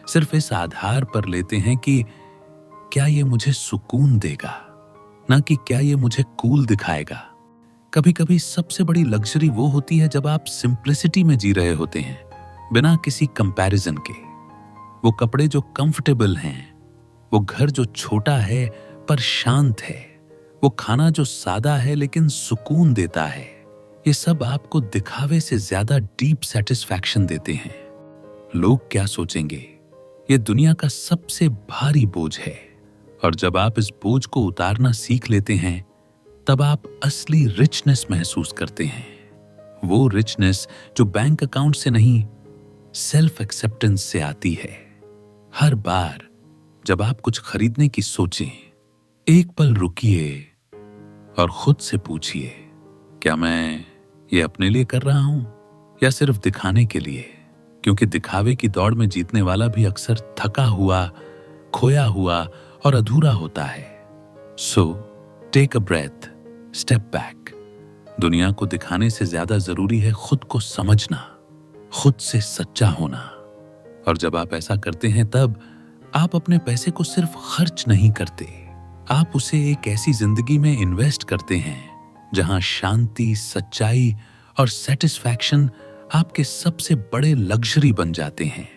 सिर्फ इस आधार पर लेते हैं कि क्या ये मुझे सुकून देगा, ना कि क्या ये मुझे कूल दिखाएगा। कभी कभी सबसे बड़ी लग्जरी वो होती है जब आप सिंप्लिसिटी में जी रहे होते हैं, बिना किसी कंपैरिजन के। वो कपड़े जो कंफर्टेबल हैं, वो घर जो छोटा है पर शांत है, वो खाना जो सादा है लेकिन सुकून देता है। ये सब आपको दिखावे से ज्यादा डीप सेटिस्फैक्शन देते हैं। लोग क्या सोचेंगे, ये दुनिया का सबसे भारी बोझ है। और जब आप इस बोझ को उतारना सीख लेते हैं, तब आप असली रिचनेस महसूस करते हैं। वो रिचनेस जो बैंक अकाउंट से नहीं, सेल्फ एक्सेप्टेंस से आती है। हर बार जब आप कुछ खरीदने की सोचें, एक पल रुकिए और खुद से पूछिए, क्या मैं ये अपने लिए कर रहा हूं या सिर्फ दिखाने के लिए? क्योंकि दिखावे की दौड़ में जीतने वाला भी अक्सर थका हुआ, खोया हुआ और अधूरा होता है। So take a breath, step back. दुनिया को दिखाने से ज्यादा जरूरी है खुद को समझना, खुद से सच्चा होना। और जब आप ऐसा करते हैं तब आप अपने पैसे को सिर्फ खर्च नहीं करते, आप उसे एक ऐसी जिंदगी में इन्वेस्ट करते हैं जहां शांति, सच्चाई और सेटिस्फैक्शन आपके सबसे बड़े लग्जरी बन जाते हैं।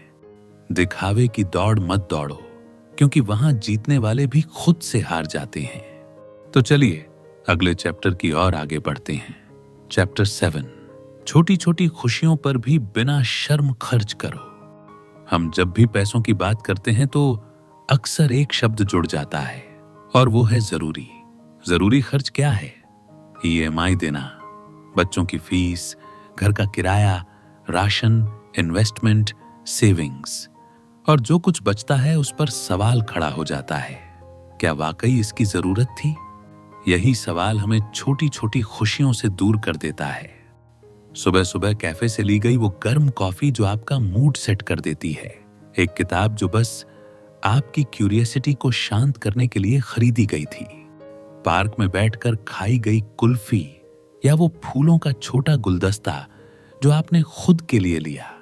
दिखावे की दौड़ मत दौड़ो, क्योंकि वहां जीतने वाले भी खुद से हार जाते हैं। तो चलिए अगले चैप्टर की ओर आगे बढ़ते हैं। चैप्टर 7, छोटी छोटी खुशियों पर भी बिना शर्म खर्च करो। हम जब भी पैसों की बात करते हैं तो अक्सर एक शब्द जुड़ जाता है और वो है जरूरी। जरूरी खर्च क्या है? EMI देना, बच्चों की फीस, घर का किराया, राशन, इन्वेस्टमेंट, सेविंग्स। और जो कुछ बचता है उस पर सवाल खड़ा हो जाता है, क्या वाकई इसकी जरूरत थी? यही सवाल हमें छोटी छोटी खुशियों से दूर कर देता है। सुबह सुबह कैफे से ली गई वो गर्म कॉफी जो आपका मूड सेट कर देती है, एक किताब जो बस आपकी क्यूरियोसिटी को शांत करने के लिए खरीदी गई थी, पार्क में बैठकर खाई गई कुल्फी, या वो फूलों का छोटा गुलदस्ता जो आपने खुद के लिए लिया।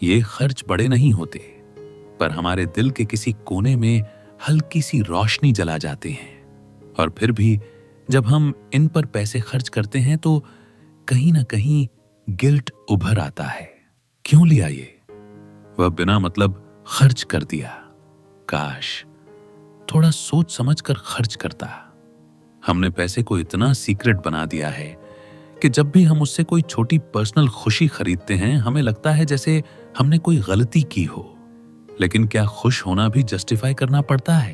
ये खर्च बड़े नहीं होते, पर हमारे दिल के किसी कोने में हल्की सी रोशनी जला जाते हैं। और फिर भी जब हम इन पर पैसे खर्च करते हैं तो कहीं ना कहीं गिल्ट उभर आता है। क्यों लिया ये? वह बिना मतलब खर्च कर दिया। काश थोड़ा सोच समझ कर खर्च करता। हमने पैसे को इतना सीक्रेट बना दिया है कि जब भी हम उससे कोई छोटी पर्सनल खुशी खरीदते हैं, हमें लगता है जैसे हमने कोई गलती की हो। लेकिन क्या खुश होना भी जस्टिफाई करना पड़ता है?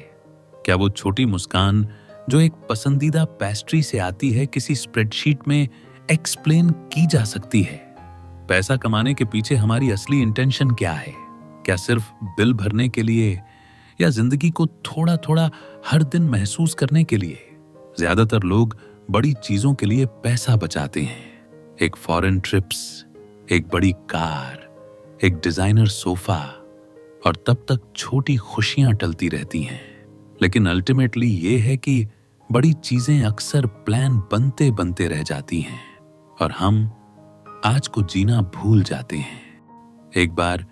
क्या वो छोटी मुस्कान जो एक पसंदीदा पेस्ट्री से आती है किसी स्प्रेडशीट में एक्सप्लेन की जा सकती है? पैसा कमाने के पीछे हमारी असली इंटेंशन क्या है? क्या सिर्फ बिल भरने के लिए, या जिंदगी को थोड़ा थोड़ा हर दिन महसूस करने के लिए? ज्यादातर लोग बड़ी चीजों के लिए पैसा बचाते हैं, एक फॉरेन ट्रिप्स, एक बड़ी कार, एक डिजाइनर सोफा, और तब तक छोटी खुशियां टलती रहती हैं। लेकिन अल्टीमेटली ये है कि बड़ी चीजें अक्सर प्लान बनते बनते रह जाती हैं और हम आज को जीना भूल जाते हैं। एक बार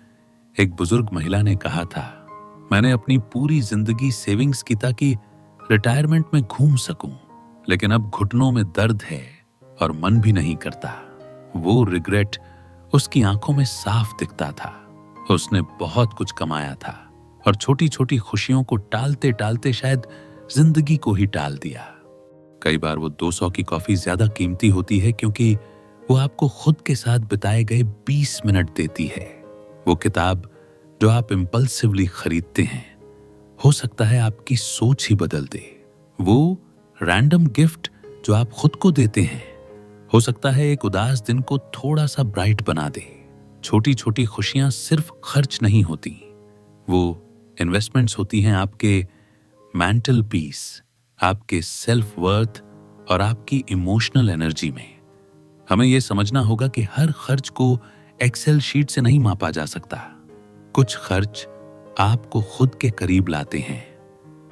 एक बुजुर्ग महिला ने कहा था, मैंने अपनी पूरी जिंदगी सेविंग्स की ताकि रिटायरमेंट में घूम सकूं, लेकिन अब घुटनों में दर्द है और मन भी नहीं करता। वो रिग्रेट उसकी आंखों में साफ दिखता था। उसने बहुत कुछ कमाया था और छोटी छोटी खुशियों को टालते टालते शायद जिंदगी को ही टाल दिया। कई बार वो 200 की कॉफी ज्यादा कीमती होती है क्योंकि वो आपको खुद के साथ बिताए गए 20 मिनट देती है। वो किताब जो आप इम्पल्सिवली खरीदते हैं, हो सकता है आपकी सोच ही बदल दे। वो रैंडम गिफ्ट जो आप खुद को देते हैं, हो सकता है एक उदास दिन को थोड़ा सा ब्राइट बना दे। छोटी छोटी खुशियां सिर्फ खर्च नहीं होती, वो इन्वेस्टमेंट्स होती हैं आपके मेंटल पीस, आपके सेल्फ वर्थ और आपकी इमोशनल एनर्जी में। हमें यह समझना होगा कि हर खर्च को एक्सेल शीट से नहीं मापा जा सकता। कुछ खर्च आपको खुद के करीब लाते हैं,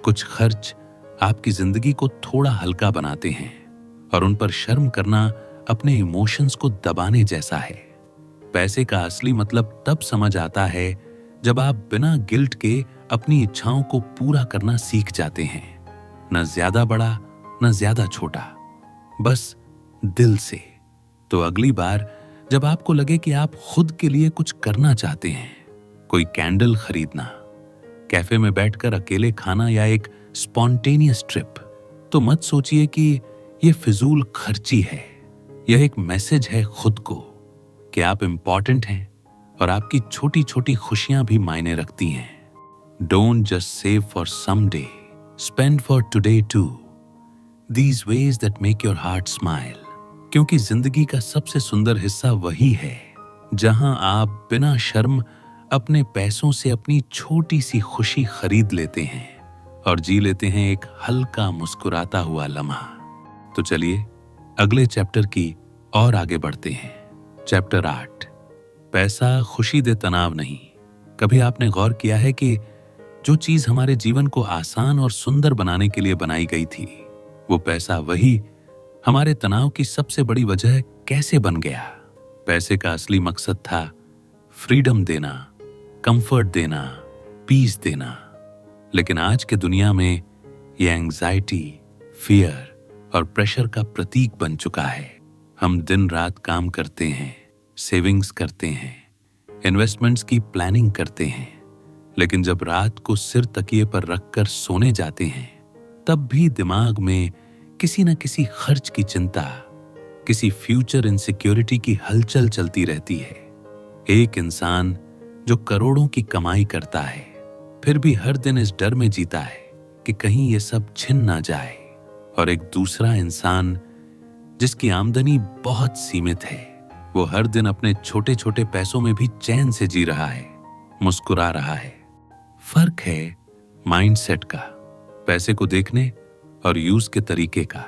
कुछ खर्च आपकी जिंदगी को थोड़ा हल्का बनाते हैं, और उन पर शर्म करना अपने इमोशंस को दबाने जैसा है। पैसे का असली मतलब तब समझ आता है जब आप बिना गिल्ट के अपनी इच्छाओं को पूरा करना सीख जाते हैं। न ज्यादा बड़ा न ज्यादा छोटा, बस दिल से। तो अगली बार जब आपको लगे कि आप खुद के लिए कुछ करना चाहते हैं, कोई कैंडल खरीदना, कैफे में बैठकर अकेले खाना या एक स्पॉन्टेनियस ट्रिप, तो मत सोचिए कि यह फिजूल खर्ची है। यह एक मैसेज है खुद को कि आप इंपॉर्टेंट हैं और आपकी छोटी छोटी खुशियां भी मायने रखती हैं। Don't just save for someday, spend for today too. These ways that make your heart smile. क्योंकि जिंदगी का सबसे सुंदर हिस्सा वही है जहां आप बिना शर्म अपने पैसों से अपनी छोटी सी खुशी खरीद लेते हैं और जी लेते हैं एक हल्का मुस्कुराता हुआ लम्हा। तो चलिए अगले चैप्टर की और आगे बढ़ते हैं। चैप्टर 8, पैसा खुशी दे तनाव नहीं। कभी आपने गौर किया है कि जो चीज हमारे जीवन को आसान और सुंदर बनाने के लिए बनाई गई थी, वो पैसा वही हमारे तनाव की सबसे बड़ी वजह कैसे बन गया। पैसे का असली मकसद था फ्रीडम देना, कंफर्ट देना, पीस देना। लेकिन आज के दुनिया में ये एंग्जाइटी, फियर और प्रेशर का प्रतीक बन चुका है। हम दिन रात काम करते हैं, सेविंग्स करते हैं, इन्वेस्टमेंट्स की प्लानिंग करते हैं, लेकिन जब रात को सिर तकिए पर रखकर सोने जाते हैं तब भी दिमाग में किसी न किसी खर्च की चिंता, किसी फ्यूचर इनसिक्योरिटी की हलचल चलती रहती है। एक इंसान जो करोड़ों की कमाई करता है फिर भी हर दिन इस डर में जीता है कि कहीं ये सब छिन ना जाए, और एक दूसरा इंसान जिसकी आमदनी बहुत सीमित है, वो हर दिन अपने छोटे छोटे पैसों में भी चैन से जी रहा है, मुस्कुरा रहा है। फर्क है माइंडसेट का, पैसे को देखने और यूज के तरीके का।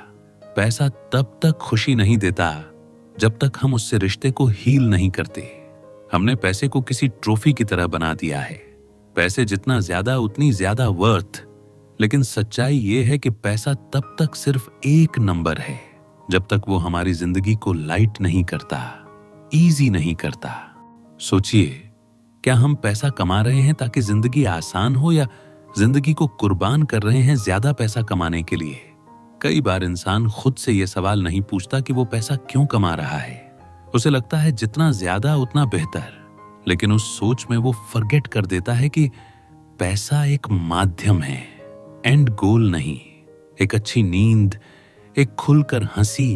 पैसा तब तक खुशी नहीं देता जब तक हम उससे रिश्ते को हील नहीं करते। हमने पैसे को किसी ट्रॉफी की तरह बना दिया है। पैसे जितना ज्यादा उतनी ज्यादा वर्थ। लेकिन सच्चाई ये है कि पैसा तब तक सिर्फ एक नंबर है जब तक वो हमारी जिंदगी को लाइट नहीं करता, इजी नहीं करता। सोचिए, क्या हम पैसा कमा रहे हैं ताकि जिंदगी आसान हो या जिंदगी को कुर्बान कर रहे हैं ज्यादा पैसा कमाने के लिए? कई बार इंसान खुद से यह सवाल नहीं पूछता कि वो पैसा क्यों कमा रहा है। उसे लगता है जितना ज्यादा उतना बेहतर, लेकिन उस सोच में वो फॉरगेट कर देता है कि पैसा एक माध्यम है, एंड गोल नहीं। एक अच्छी नींद, एक खुलकर हंसी,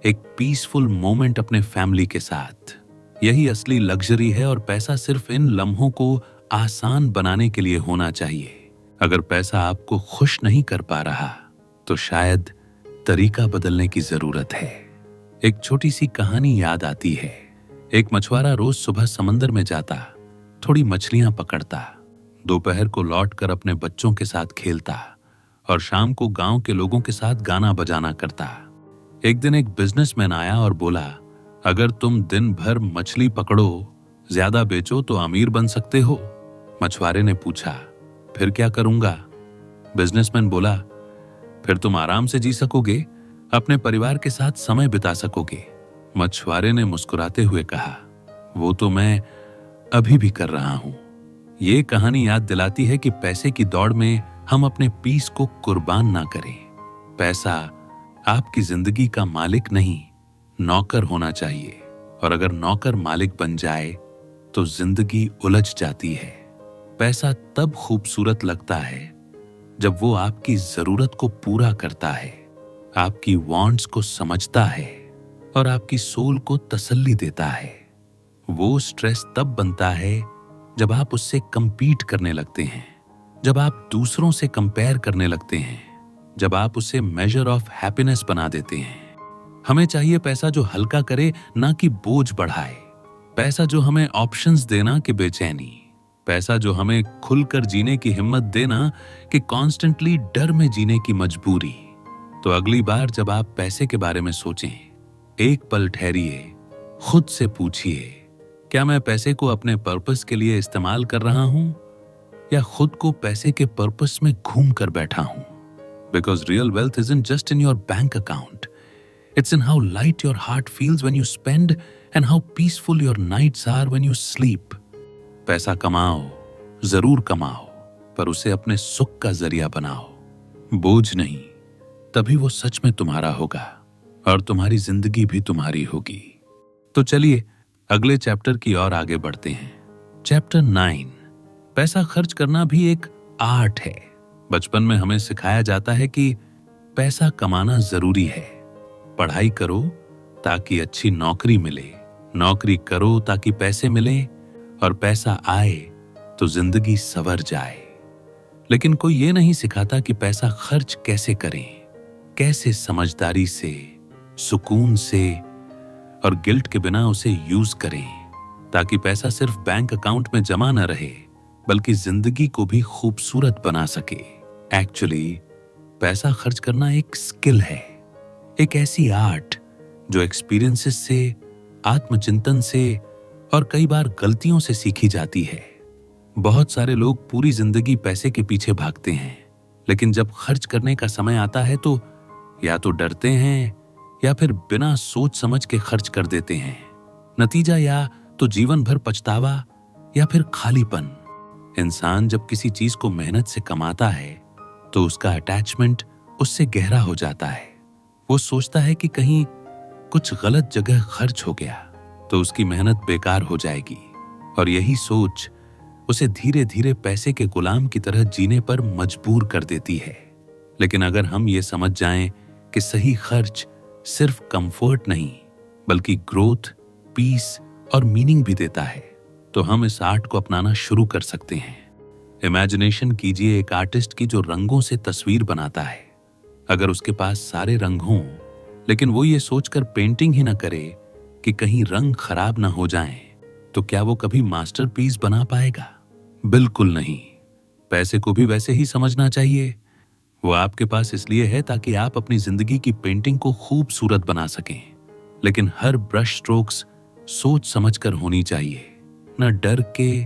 एक पीसफुल मोमेंट अपने फैमिली के साथ, यही असली लग्जरी है। और पैसा सिर्फ इन लम्हों को आसान बनाने के लिए होना चाहिए। अगर पैसा आपको खुश नहीं कर पा रहा तो शायद तरीका बदलने की जरूरत है। एक छोटी सी कहानी याद आती है। एक मछुआरा रोज सुबह समंदर में जाता, थोड़ी मछलियां पकड़ता, दोपहर को लौटकर अपने बच्चों के साथ खेलता और शाम को गांव के लोगों के साथ गाना बजाना करता। एक दिन एक बिजनेसमैन आया और बोला, अगर तुम दिन भर मछली पकड़ो, ज्यादा बेचो तो अमीर बन सकते हो। मछुआरे ने पूछा, फिर क्या करूंगा? बिजनेसमैन बोला, फिर तुम आराम से जी सकोगे, अपने परिवार के साथ समय बिता सकोगे। मछुआरे ने मुस्कुराते हुए कहा, वो तो मैं अभी भी कर रहा हूं। ये कहानी याद दिलाती है कि पैसे की दौड़ में हम अपने पीस को कुर्बान ना करें। पैसा आपकी जिंदगी का मालिक नहीं, नौकर होना चाहिए। और अगर नौकर मालिक बन जाए तो जिंदगी उलझ जाती है। पैसा तब खूबसूरत लगता है जब वो आपकी जरूरत को पूरा करता है, आपकी वांट्स को समझता है और आपकी सोल को तसल्ली देता है। वो स्ट्रेस तब बनता है जब आप उससे कंपीट करने लगते हैं, जब आप दूसरों से कंपेयर करने लगते हैं, जब आप उसे मेजर ऑफ हैप्पीनेस बना देते हैं। हमें चाहिए पैसा जो हल्का करे, ना कि बोझ बढ़ाए। पैसा जो हमें ऑप्शंस देना कि बेचैनी। पैसा जो हमें खुलकर जीने की हिम्मत देना कि कॉन्स्टेंटली डर में जीने की मजबूरी। तो अगली बार जब आप पैसे के बारे में सोचें, एक पल ठहरिए, खुद से पूछिए, क्या मैं पैसे को अपने पर्पस के लिए इस्तेमाल कर रहा हूं या खुद को पैसे के पर्पस में घूम कर बैठा हूं? Because real wealth isn't just in your bank account, it's in how light your heart feels when you spend and how peaceful your nights are when you sleep. पैसा कमाओ, जरूर कमाओ, पर उसे अपने सुख का जरिया बनाओ, बोझ नहीं। तभी वो सच में तुम्हारा होगा और तुम्हारी जिंदगी भी तुम्हारी होगी। तो चलिए अगले चैप्टर की ओर आगे बढ़ते हैं। चैप्टर 9, पैसा खर्च करना भी एक आर्ट है। बचपन में हमें सिखाया जाता है कि पैसा कमाना जरूरी है। पढ़ाई करो ताकि अच्छी नौकरी मिले, नौकरी करो ताकि पैसे मिले, और पैसा आए तो जिंदगी संवर जाए। लेकिन कोई ये नहीं सिखाता कि पैसा खर्च कैसे करें, कैसे समझदारी से, सुकून से और गिल्ट के बिना उसे यूज करें, ताकि पैसा सिर्फ बैंक अकाउंट में जमा न रहे बल्कि जिंदगी को भी खूबसूरत बना सके। एक्चुअली पैसा खर्च करना एक स्किल है, एक ऐसी आर्ट जो एक्सपीरियंसेस से, आत्मचिंतन से और कई बार गलतियों से सीखी जाती है। बहुत सारे लोग पूरी जिंदगी पैसे के पीछे भागते हैं, लेकिन जब खर्च करने का समय आता है तो या तो डरते हैं या फिर बिना सोच समझ के खर्च कर देते हैं। नतीजा या तो जीवन भर पछतावा या फिर खालीपन। इंसान जब किसी चीज को मेहनत से कमाता है तो उसका अटैचमेंट उससे गहरा हो जाता है। वो सोचता है कि कहीं कुछ गलत जगह खर्च हो गया तो उसकी मेहनत बेकार हो जाएगी, और यही सोच उसे धीरे धीरे पैसे के गुलाम की तरह जीने पर मजबूर कर देती है। लेकिन अगर हम ये समझ जाएं कि सही खर्च सिर्फ कंफर्ट नहीं बल्कि ग्रोथ, पीस और मीनिंग भी देता है, तो हम इस आर्ट को अपनाना शुरू कर सकते हैं। इमेजिनेशन कीजिए एक आर्टिस्ट की जो रंगों से तस्वीर बनाता है। अगर उसके पास सारे रंग हों लेकिन वो ये सोचकर पेंटिंग ही ना करे कि कहीं रंग खराब ना हो जाएं, तो क्या वो कभी मास्टरपीस बना पाएगा? बिल्कुल नहीं। पैसे को भी वैसे ही समझना चाहिए। वो आपके पास इसलिए है ताकि आप अपनी जिंदगी की पेंटिंग को खूबसूरत बना सकें, लेकिन हर ब्रश स्ट्रोक्स सोच समझकर होनी चाहिए, न डर के,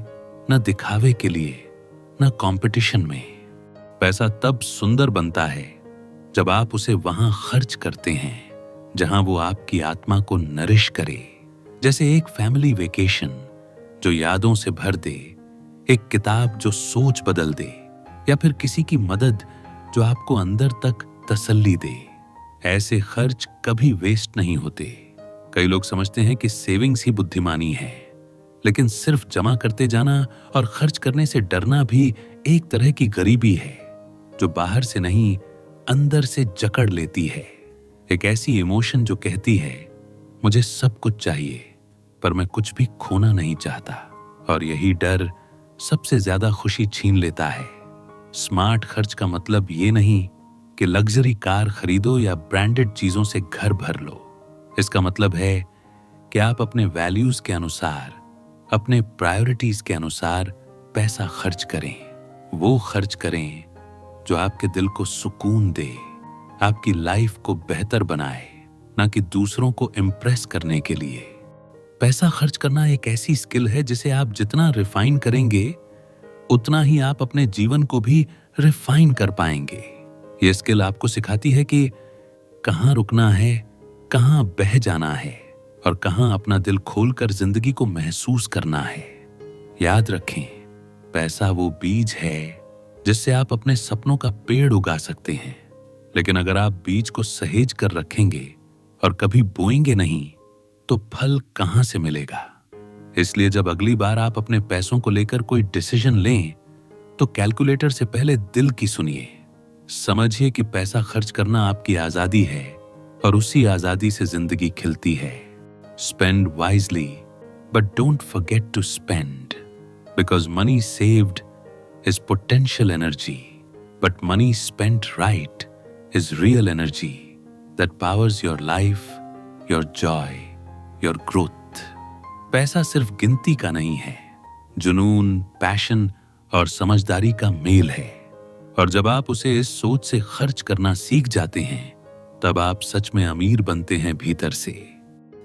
न दिखावे के लिए, न कंपटीशन में। पैसा तब सुंदर बनता है जब आप उसे वहां खर्च करते हैं जहां वो आपकी आत्मा को नरिश करे। जैसे एक फैमिली वेकेशन जो यादों से भर दे, एक किताब जो सोच बदल दे, या फिर किसी की मदद जो आपको अंदर तक तसल्ली दे। ऐसे खर्च कभी वेस्ट नहीं होते। कई लोग समझते हैं कि सेविंग्स ही बुद्धिमानी है, लेकिन सिर्फ जमा करते जाना और खर्च करने से डरना भी एक तरह की गरीबी है जो बाहर से नहीं अंदर से जकड़ लेती है। एक ऐसी इमोशन जो कहती है मुझे सब कुछ चाहिए पर मैं कुछ भी खोना नहीं चाहता, और यही डर सबसे ज्यादा खुशी छीन लेता है। स्मार्ट खर्च का मतलब ये नहीं कि लग्जरी कार खरीदो या ब्रांडेड चीजों से घर भर लो। इसका मतलब है कि आप अपने वैल्यूज के अनुसार, अपने प्रायोरिटीज के अनुसार पैसा खर्च करें। वो खर्च करें जो आपके दिल को सुकून दे, आपकी लाइफ को बेहतर बनाए, ना कि दूसरों को इम्प्रेस करने के लिए। पैसा खर्च करना एक ऐसी स्किल है जिसे आप जितना रिफाइन करेंगे उतना ही आप अपने जीवन को भी रिफाइन कर पाएंगे। ये स्किल आपको सिखाती है कि कहाँ रुकना है, कहाँ बह जाना है, और कहाँ अपना दिल खोलकर जिंदगी को महसूस करना है। याद रखें, पैसा वो बीज है जिससे आप अपने सपनों का पेड़ उगा सकते हैं, लेकिन अगर आप बीज को सहेज कर रखेंगे और कभी बोएंगे नहीं तो फल कहां से मिलेगा। इसलिए जब अगली बार आप अपने पैसों को लेकर कोई डिसीजन लें तो कैलकुलेटर से पहले दिल की सुनिए। समझिए कि पैसा खर्च करना आपकी आजादी है और उसी आजादी से जिंदगी खिलती है। Spend wisely but don't forget to spend, because money saved is potential energy, but money spent right is real energy that powers your life, your joy, your growth. पैसा सिर्फ गिनती का नहीं है, जुनून, पैशन और समझदारी का मेल है। और जब आप उसे इस सोच से खर्च करना सीख जाते हैं तब आप सच में अमीर बनते हैं भीतर से।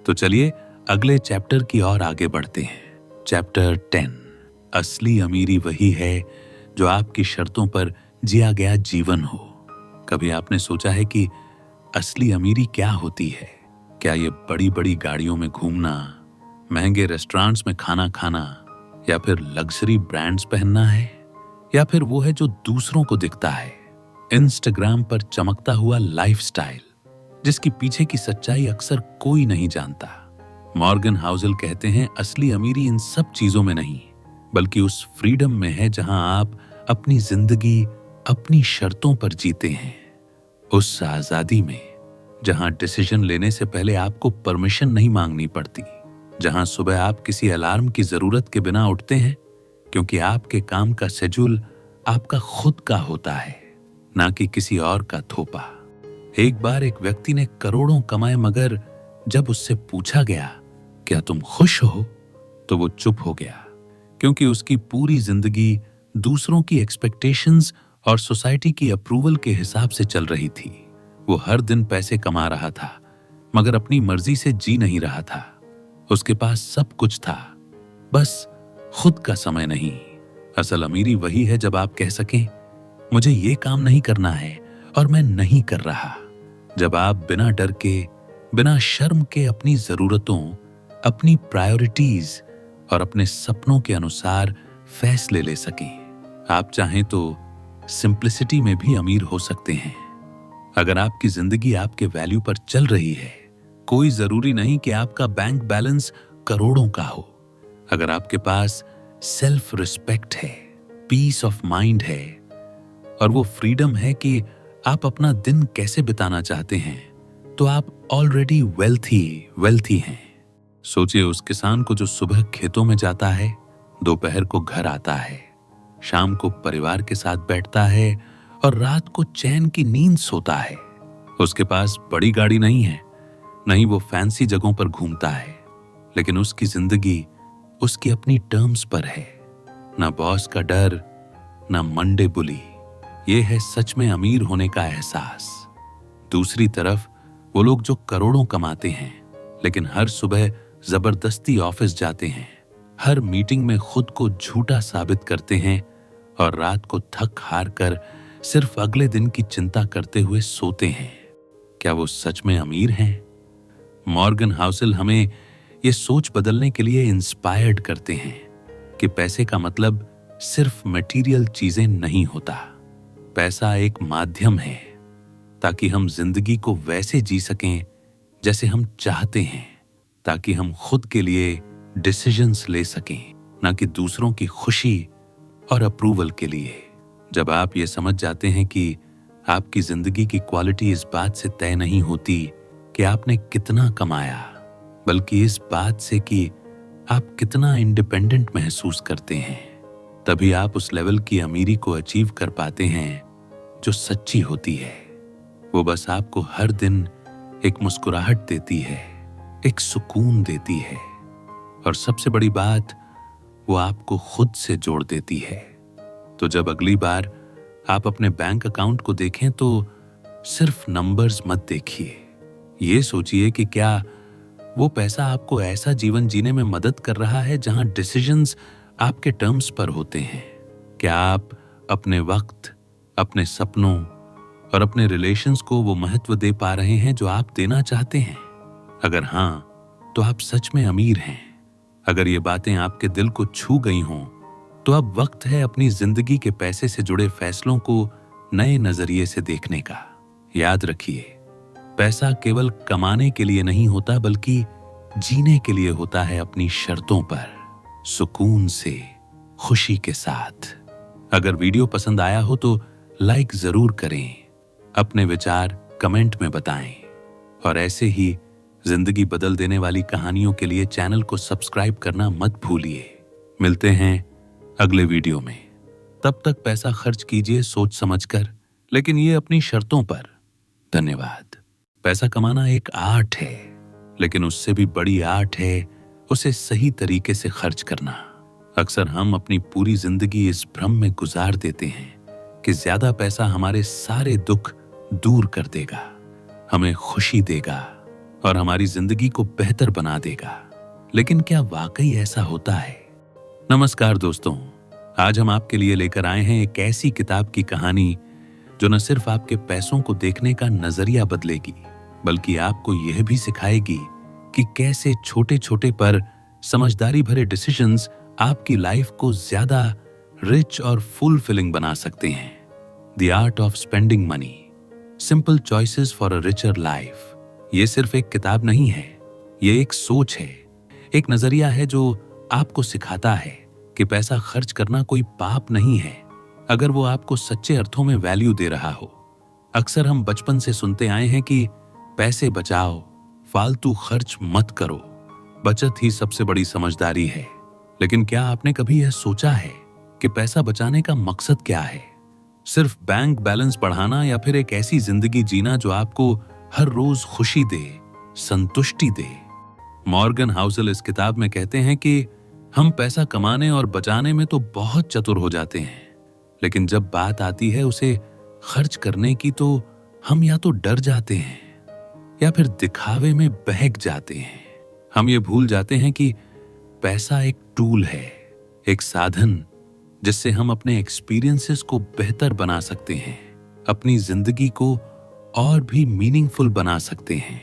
तो चलिए अगले चैप्टर की ओर आगे बढ़ते हैं। चैप्टर 10, असली अमीरी वही है जो आपकी शर्तों पर जिया गया जीवन हो। कभी आपने सोचा है कि असली अमीरी क्या होती है? क्या ये बड़ी बड़ी गाड़ियों में घूमना, महंगे रेस्टोरेंट्स में खाना खाना, या फिर लग्जरी ब्रांड्स पहनना है? या फिर वो है जो दूसरों को दिखता है, इंस्टाग्राम पर चमकता हुआ लाइफस्टाइल, जिसकी पीछे की सच्चाई अक्सर कोई नहीं जानता? मॉर्गन हाउसेल कहते हैं असली अमीरी इन सब चीजों में नहीं बल्कि उस फ्रीडम में है जहां आप अपनी जिंदगी अपनी शर्तों पर जीते हैं। उस आजादी में जहां डिसीजन लेने से पहले आपको परमिशन नहीं मांगनी पड़ती, जहां सुबह आप किसी अलार्म की जरूरत के बिना उठते हैं क्योंकि आपके काम का शेड्यूल आपका खुद का होता है, ना कि किसी और का थोपा। एक बार एक व्यक्ति ने करोड़ों कमाए मगर जब उससे पूछा गया क्या तुम खुश हो तो वो चुप हो गया, क्योंकि उसकी पूरी जिंदगी दूसरों की एक्सपेक्टेशंस और सोसाइटी की अप्रूवल के हिसाब से चल रही थी। वो हर दिन पैसे कमा रहा था मगर अपनी मर्जी से जी नहीं रहा था। उसके पास सब कुछ था, बस खुद का समय नहीं। असल अमीरी वही है जब आप कह सकें मुझे ये काम नहीं करना है और मैं नहीं कर रहा। जब आप बिना डर के, बिना शर्म के अपनी जरूरतों, अपनी प्रायोरिटीज और अपने सपनों के अनुसार फैसले ले सकें। आप चाहें तो सिंप्लिसिटी में भी अमीर हो सकते हैं। अगर आपकी जिंदगी आपके वैल्यू पर चल रही है, कोई जरूरी नहीं कि आपका बैंक बैलेंस करोड़ों का हो। अगर आपके पास सेल्फ रिस्पेक्ट है, पीस ऑफ माइंड है और वो फ्रीडम है कि आप अपना दिन कैसे बिताना चाहते हैं, तो आप ऑलरेडी वेल्थी हैं। सोचिए उस किसान को जो सुबह खेतों में जाता है, दोपहर को घर आता है, शाम को परिवार के साथ बैठता है और रात को चैन की नींद सोता है। उसके पास बड़ी गाड़ी नहीं है, नहीं वो फैंसी जगहों पर घूमता है, लेकिन उसकी जिंदगी उसकी अपनी टर्म्स पर है। ना बॉस का डर, ना मंडे बुली। ये है सच में अमीर होने का एहसास। दूसरी तरफ वो लोग जो करोड़ों कमाते हैं, लेकिन हर सुबह जबरदस्ती ऑफिस जाते हैं, हर मीटिंग में खुद को झूठा साबित करते हैं और रात को थक हार कर सिर्फ अगले दिन की चिंता करते हुए सोते हैं। क्या वो सच में अमीर हैं? मॉर्गन हाउसेल हमें ये सोच बदलने के लिए इंस्पायर्ड करते हैं कि पैसे का मतलब सिर्फ मटेरियल चीजें नहीं होता। पैसा एक माध्यम है ताकि हम जिंदगी को वैसे जी सकें जैसे हम चाहते हैं, ताकि हम खुद के लिए डिसीजंस ले सकें, ना कि दूसरों की खुशी और अप्रूवल के लिए। जब आप ये समझ जाते हैं कि आपकी जिंदगी की क्वालिटी इस बात से तय नहीं होती कि आपने कितना कमाया, बल्कि इस बात से कि आप कितना इंडिपेंडेंट महसूस करते हैं, तभी आप उस लेवल की अमीरी को अचीव कर पाते हैं जो सच्ची होती है। वो बस आपको हर दिन एक मुस्कुराहट देती है, एक सुकून देती है और सबसे बड़ी बात, वो आपको खुद से जोड़ देती है। तो जब अगली बार आप अपने बैंक अकाउंट को देखें तो सिर्फ नंबर्स मत देखिए। ये सोचिए कि क्या वो पैसा आपको ऐसा जीवन जीने में मदद कर रहा है जहां डिसीजंस आपके टर्म्स पर होते हैं। क्या आप अपने वक्त, अपने सपनों और अपने रिलेशंस को वो महत्व दे पा रहे हैं जो आप देना चाहते हैं? अगर हां, तो आप सच में अमीर हैं। अगर ये बातें आपके दिल को छू गई हों, तो अब वक्त है अपनी जिंदगी के पैसे से जुड़े फैसलों को नए नजरिए से देखने का। याद रखिए, पैसा केवल कमाने के लिए नहीं होता, बल्कि जीने के लिए होता है अपनी शर्तों पर, सुकून से, खुशी के साथ। अगर वीडियो पसंद आया हो तो लाइक जरूर करें, अपने विचार कमेंट में बताएं और ऐसे ही जिंदगी बदल देने वाली कहानियों के लिए चैनल को सब्सक्राइब करना मत भूलिए। मिलते हैं अगले वीडियो में। तब तक पैसा खर्च कीजिए सोच समझकर, लेकिन ये अपनी शर्तों पर। धन्यवाद। पैसा कमाना एक आर्ट है, लेकिन उससे भी बड़ी आर्ट है उसे सही तरीके से खर्च करना। अक्सर हम अपनी पूरी जिंदगी इस भ्रम में गुजार देते हैं कि ज्यादा पैसा हमारे सारे दुख दूर कर देगा, हमें खुशी देगा और हमारी जिंदगी को बेहतर बना देगा। लेकिन क्या वाकई ऐसा होता है? नमस्कार दोस्तों, आज हम आपके लिए लेकर आए हैं एक ऐसी किताब की कहानी जो न सिर्फ आपके पैसों को देखने का नजरिया बदलेगी, बल्कि आपको यह भी सिखाएगी कि कैसे छोटे छोटे पर समझदारी भरे डिसीजंस आपकी लाइफ को ज्यादा रिच और फुलफिलिंग बना सकते हैं। The art of spending money, simple choices for a richer life. ये सिर्फ एक किताब नहीं है, ये एक सोच है, एक नजरिया है जो आपको सिखाता है कि पैसा खर्च करना कोई पाप नहीं है, अगर वो आपको सच्चे अर्थों में वैल्यू दे रहा हो। अक्सर हम बचपन से सुनते आए हैं कि पैसे बचाओ, फालतू खर्च मत करो, बचत ही सबसे बड़ी समझदारी है। लेकिन क्या आपने कभी यह सोचा है कि पैसा बचाने का मकसद क्या है? सिर्फ बैंक बैलेंस बढ़ाना या फिर एक ऐसी जिंदगी जीना जो आपको हर रोज खुशी दे, संतुष्टि दे? मॉर्गन हाउसेल इस किताब में कहते हैं कि हम पैसा कमाने और बचाने में तो बहुत चतुर हो जाते हैं, लेकिन जब बात आती है उसे खर्च करने की तो हम या तो डर जाते हैं या फिर दिखावे में बहक जाते हैं। हम ये भूल जाते हैं कि पैसा एक टूल है, एक साधन जिससे हम अपने एक्सपीरियंसेस को बेहतर बना सकते हैं, अपनी जिंदगी को और भी मीनिंगफुल बना सकते हैं।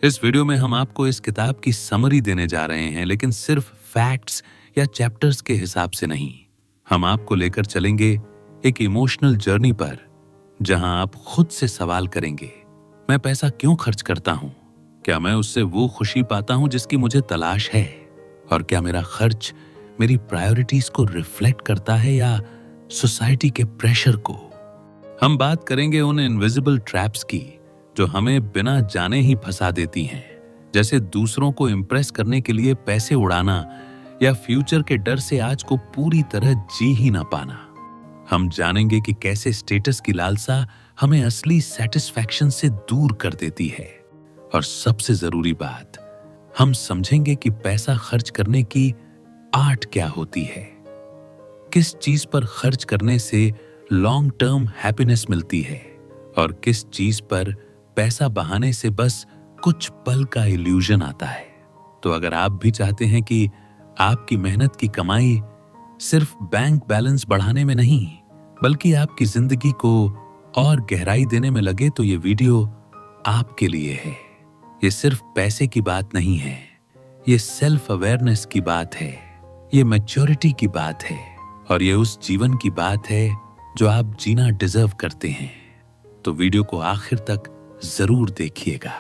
इस वीडियो में हम आपको इस किताब की समरी देने जा रहे हैं, लेकिन सिर्फ फैक्ट्स या चैप्टर्स के हिसाब से नहीं। हम आपको लेकर चलेंगे एक इमोशनल जर्नी पर, जहां आप खुद से सवाल करेंगे, मैं पैसा क्यों खर्च करता हूं? क्या मैं उससे वो खुशी पाता हूं जिसकी मुझे तलाश है? और क्या मेरा खर्च मेरी प्रायोरिटीज को रिफ्लेक्ट करता है या सोसाइटी के प्रेशर को? हम बात करेंगे उन इनविजिबल ट्रैप्स की जो हमें बिना जाने ही फंसा देती हैं, जैसे दूसरों को इम्प्रेस करने के लिए पैसे उड़ाना या फ्यूचर के डर से आज को पूरी तरह जी ही ना पाना। हम जानेंगे कि कैसे स्टेटस की लालसा हमें असली सेटिस्फैक्शन से दूर कर देती है। और सबसे जरूरी बात, हम समझेंगे कि पैसा खर्च करने की आर्ट क्या होती है, किस चीज पर खर्च करने से लॉन्ग टर्म हैप्पीनेस मिलती है और किस चीज पर पैसा बहाने से बस कुछ पल का इल्यूजन आता है। तो अगर आप भी चाहते हैं कि आपकी मेहनत की कमाई सिर्फ बैंक बैलेंस बढ़ाने में नहीं, बल्कि आपकी जिंदगी को और गहराई देने में लगे, तो ये वीडियो आपके लिए है। ये सिर्फ पैसे की बात नहीं है, ये सेल्फ अवेयरनेस की बात है, ये मैच्योरिटी की बात है और ये उस जीवन की बात है जो आप जीना डिजर्व करते हैं। तो वीडियो को आखिर तक जरूर देखिएगा।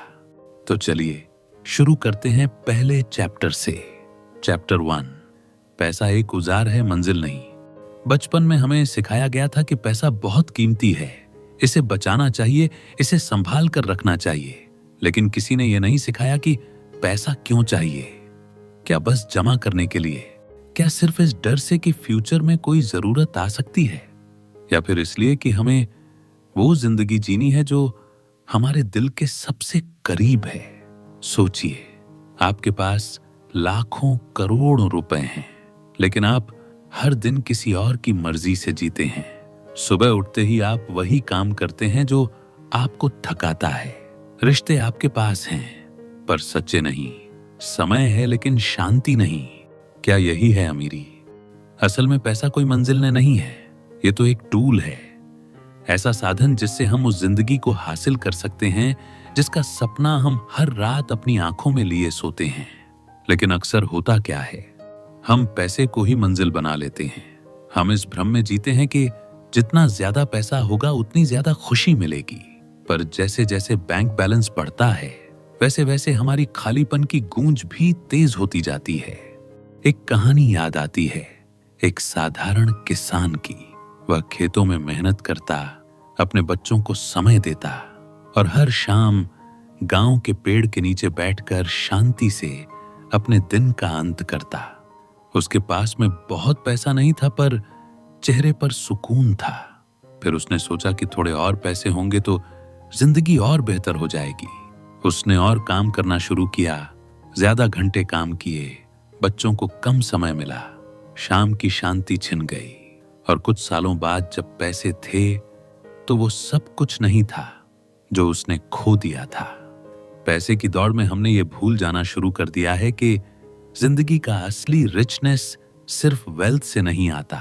तो चलिए शुरू करते हैं पहले चैप्टर से। चैप्टर 1, पैसा एक औजार है, मंजिल नहीं। बचपन में हमें सिखाया गया था कि पैसा बहुत कीमती है, इसे बचाना चाहिए, इसे संभाल कर रखना चाहिए। लेकिन किसी ने यह नहीं सिखाया कि पैसा क्यों चाहिए। क्या बस जमा करने के लिए? क्या सिर्फ इस डर से कि फ्यूचर में कोई जरूरत आ सकती है? या फिर इसलिए कि हमें वो जिंदगी जीनी है जो हमारे दिल के सबसे करीब है? सोचिए, आपके पास लाखों करोड़ों रुपए हैं, लेकिन आप हर दिन किसी और की मर्जी से जीते हैं। सुबह उठते ही आप वही काम करते हैं जो आपको थकाता है। रिश्ते आपके पास हैं पर सच्चे नहीं, समय है लेकिन शांति नहीं। क्या यही है अमीरी? असल में पैसा कोई मंजिल नहीं है, ये तो एक टूल है, ऐसा साधन जिससे हम उस जिंदगी को हासिल कर सकते हैं जिसका सपना हम हर रात अपनी आंखों में लिए सोते हैं। लेकिन अक्सर होता क्या है, हम पैसे को ही मंजिल बना लेते हैं। हम इस भ्रम में जीते हैं कि जितना ज्यादा पैसा होगा उतनी ज्यादा खुशी मिलेगी। पर जैसे जैसे बैंक बैलेंस बढ़ता है, वैसे वैसे हमारी खालीपन की गूंज भी तेज होती जाती है। एक कहानी याद आती है, एक साधारण किसान की। वह खेतों में मेहनत करता, अपने बच्चों को समय देता और हर शाम गांव के पेड़ के नीचे बैठकर शांति से अपने दिन का अंत करता। उसके पास में बहुत पैसा नहीं था, पर चेहरे पर सुकून था। फिर उसने सोचा कि थोड़े और पैसे होंगे तो जिंदगी और बेहतर हो जाएगी। उसने और काम करना शुरू किया, ज्यादा घंटे काम किए, बच्चों को कम समय मिला, शाम की शांति छिन गई। और कुछ सालों बाद जब पैसे थे तो वो सब कुछ नहीं था जो उसने खो दिया था। पैसे की दौड़ में हमने ये भूल जाना शुरू कर दिया है कि जिंदगी का असली रिचनेस सिर्फ वेल्थ से नहीं आता,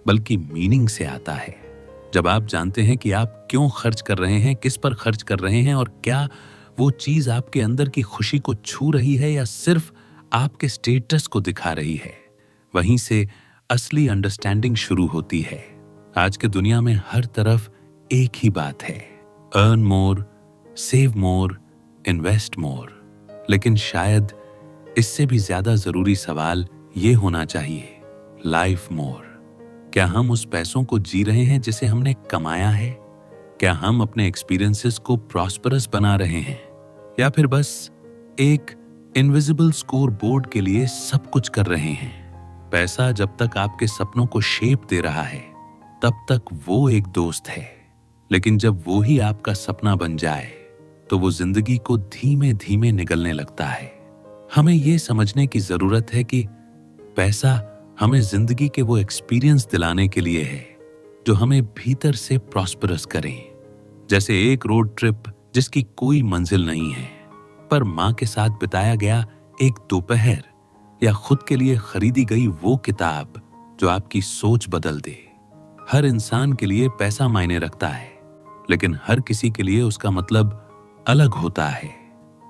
बल्कि मीनिंग से आता है। जब आप जानते हैं कि आप क्यों खर्च कर रहे हैं, किस पर खर्च कर रहे हैं और क्या वो चीज आपके अंदर की खुशी को छू रही है या सिर्फ आपके स्टेटस को दिखा रही है, वहीं से असली अंडरस्टैंडिंग शुरू होती है। आज के दुनिया में हर तरफ एक ही बात है, अर्न मोर, सेव मोर, इन्वेस्ट मोर। लेकिन शायद इससे भी ज्यादा जरूरी सवाल ये होना चाहिए, लाइफ मोर। क्या हम उस पैसों को जी रहे हैं जिसे हमने कमाया है? क्या हम अपने एक्सपीरियंसेस को प्रॉस्परस बना रहे हैं, या फिर बस एक इनविजिबल स्कोर बोर्ड के लिए सब कुछ कर रहे हैं? पैसा जब तक आपके सपनों को शेप दे रहा है, तब तक वो एक दोस्त है। लेकिन जब वो ही आपका सपना बन जाए, तो वो जिंदगी को धीमे धीमे निगलने लगता है। हमें ये समझने की जरूरत है कि पैसा हमें जिंदगी के वो एक्सपीरियंस दिलाने के लिए है जो हमें भीतर से प्रॉस्परस करें। जैसे एक रोड ट्रिप जिसकी कोई मंजिल नहीं है, पर माँ के साथ बिताया गया एक दोपहर, या खुद के लिए खरीदी गई वो किताब जो आपकी सोच बदल दे। हर इंसान के लिए पैसा मायने रखता है, लेकिन हर किसी के लिए उसका मतलब अलग होता है।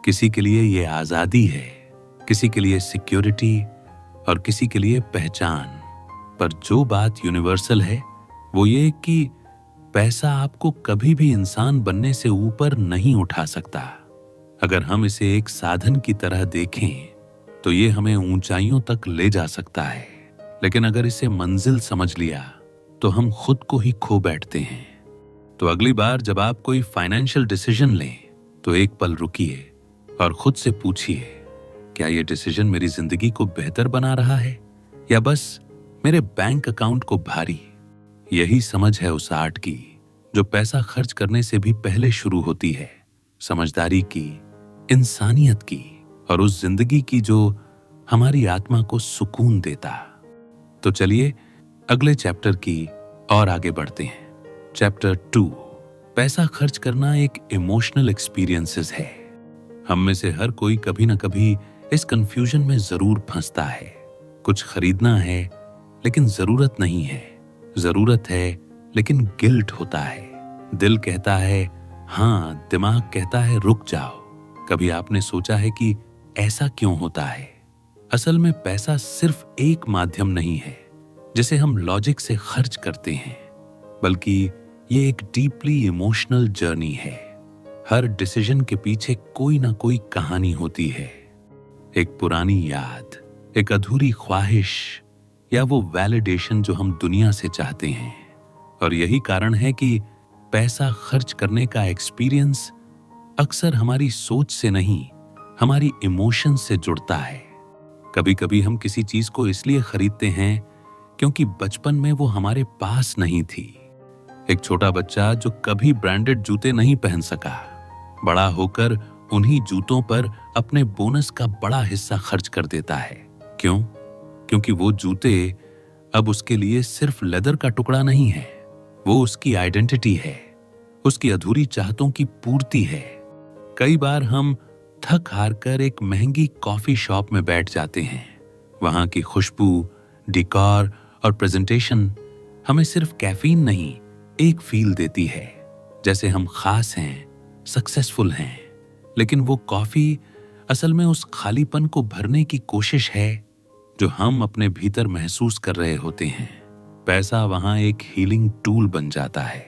किसी के लिए ये आजादी है, किसी के लिए सिक्योरिटी और किसी के लिए पहचान। पर जो बात यूनिवर्सल है वो ये कि पैसा आपको कभी भी इंसान बनने से ऊपर नहीं उठा सकता। अगर हम इसे एक साधन की तरह देखें तो ये हमें ऊंचाइयों तक ले जा सकता है, लेकिन अगर इसे मंजिल समझ लिया तो हम खुद को ही खो बैठते हैं। तो अगली बार जब आप कोई फाइनेंशियल डिसीजन लें तो एक पल रुकिए और खुद से पूछिए, क्या ये डिसीजन मेरी जिंदगी को बेहतर बना रहा है या बस मेरे बैंक अकाउंट को भारी? यही समझ है उस आर्ट की जो पैसा खर्च करने से भी पहले शुरू होती है, समझदारी की, इंसानियत की और उस जिंदगी की जो हमारी आत्मा को सुकून देता। तो चलिए अगले चैप्टर की और आगे बढ़ते हैं। चैप्टर 2, पैसा खर्च करना एक इमोशनल एक्सपीरियंसेस है। हम में से हर कोई कभी ना कभी इस कंफ्यूजन में जरूर फंसता है। कुछ खरीदना है लेकिन जरूरत नहीं है, जरूरत है लेकिन गिल्ट होता है। दिल कहता है हाँ, दिमाग कहता है रुक जाओ। कभी आपने सोचा है कि ऐसा क्यों होता है? असल में पैसा सिर्फ एक माध्यम नहीं है जिसे हम लॉजिक से खर्च करते हैं, बल्कि ये एक डीपली इमोशनल जर्नी है। हर डिसीजन के पीछे कोई ना कोई कहानी होती है, एक पुरानी याद, एक अधूरी ख्वाहिश या वो वैलिडेशन जो हम दुनिया से चाहते हैं। और यही कारण है कि पैसा खर्च करने का एक्सपीरियंस अक्सर हमारी सोच से नहीं, हमारी इमोशन से जुड़ता है। कभी कभी हम किसी चीज को इसलिए खरीदते हैं क्योंकि बचपन में वो हमारे पास नहीं थी। एक छोटा बच्चा जो कभी ब्रांडेड जूते नहीं पहन सका, बड़ा होकर उन्हीं जूतों पर अपने बोनस का बड़ा हिस्सा खर्च कर देता है। क्यों? क्योंकि वो जूते अब उसके लिए सिर्फ लेदर का टुकड़ा नहीं है, वो उसकी आइडेंटिटी है, उसकी अधूरी चाहतों की पूर्ति है। कई बार हम थक हार कर एक महंगी कॉफी शॉप में बैठ जाते हैं। वहां की खुशबू, डिकॉर और प्रेजेंटेशन हमें सिर्फ कैफीन नहीं, एक फील देती है जैसे हम खास हैं, सक्सेसफुल हैं। लेकिन वो कॉफी असल में उस खालीपन को भरने की कोशिश है जो हम अपने भीतर महसूस कर रहे होते हैं। पैसा वहां एक हीलिंग टूल बन जाता है,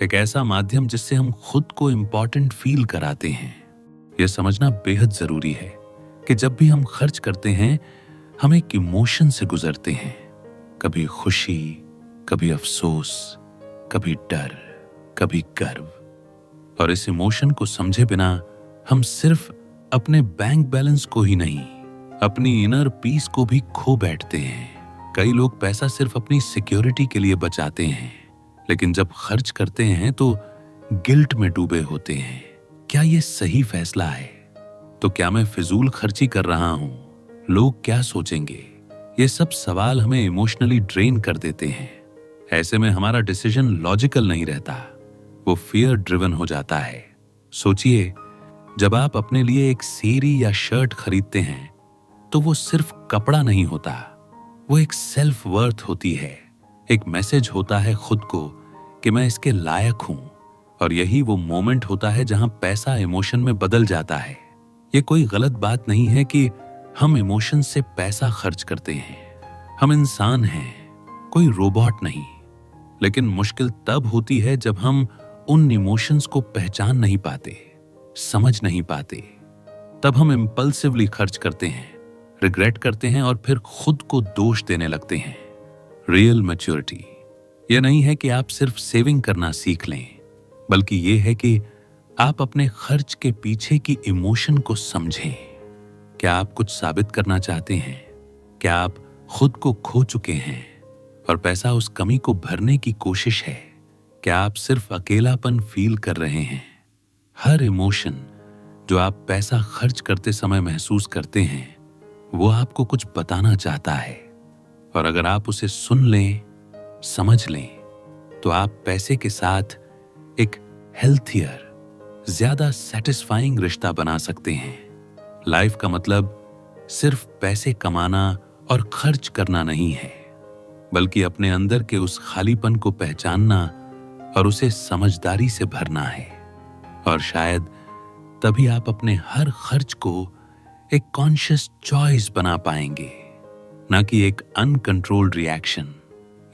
एक ऐसा माध्यम जिससे हम खुद को इंपॉर्टेंट फील कराते हैं। यह समझना बेहद जरूरी है कि जब भी हम खर्च करते हैं हम एक इमोशन से गुजरते हैं, कभी खुशी, कभी अफसोस, कभी डर, कभी गर्व। और इस इमोशन को समझे बिना हम सिर्फ अपने बैंक बैलेंस को ही नहीं, अपनी इनर पीस को भी खो बैठते हैं। कई लोग पैसा सिर्फ अपनी सिक्योरिटी के लिए बचाते हैं, लेकिन जब खर्च करते हैं तो गिल्ट में डूबे होते हैं। क्या ये सही फैसला है? तो क्या मैं फिजूल खर्ची कर रहा हूं? लोग क्या सोचेंगे? ये सब सवाल हमें इमोशनली ड्रेन कर देते हैं। ऐसे में हमारा डिसीजन लॉजिकल नहीं रहता, वो फियर ड्रिवन हो जाता है। सोचिए, जब आप अपने लिए एक सीरी या शर्ट खरीदते हैं तो वो सिर्फ कपड़ा नहीं होता, वो एक सेल्फ वर्थ होती है, एक मैसेज होता है खुद को कि मैं इसके लायक हूं। और यही वो मोमेंट होता है जहां पैसा इमोशन में बदल जाता है। ये कोई गलत बात नहीं है कि हम इमोशन से पैसा खर्च करते हैं। हम इंसान हैं, कोई रोबोट नहीं। लेकिन मुश्किल तब होती है जब हम उन इमोशंस को पहचान नहीं पाते, समझ नहीं पाते। तब हम इम्पल्सिवली खर्च करते हैं, रिग्रेट करते हैं और फिर खुद को दोष देने लगते हैं। रियल मैच्योरिटी यह नहीं है कि आप सिर्फ सेविंग करना सीख लें, बल्कि यह है कि आप अपने खर्च के पीछे की इमोशन को समझें। क्या आप कुछ साबित करना चाहते हैं? क्या आप खुद को खो चुके हैं और पैसा उस कमी को भरने की कोशिश है? क्या आप सिर्फ अकेलापन फील कर रहे हैं? हर इमोशन जो आप पैसा खर्च करते समय महसूस करते हैं वो आपको कुछ बताना चाहता है। और अगर आप उसे सुन लें, समझ लें, तो आप पैसे के साथ एक हेल्थियर, ज्यादा सेटिस्फाइंग रिश्ता बना सकते हैं। लाइफ का मतलब सिर्फ पैसे कमाना और खर्च करना नहीं है, बल्कि अपने अंदर के उस खालीपन को पहचानना और उसे समझदारी से भरना है। और शायद तभी आप अपने हर खर्च को एक कॉन्शियस चॉइस बना पाएंगे, ना कि एक अनकंट्रोल्ड रिएक्शन।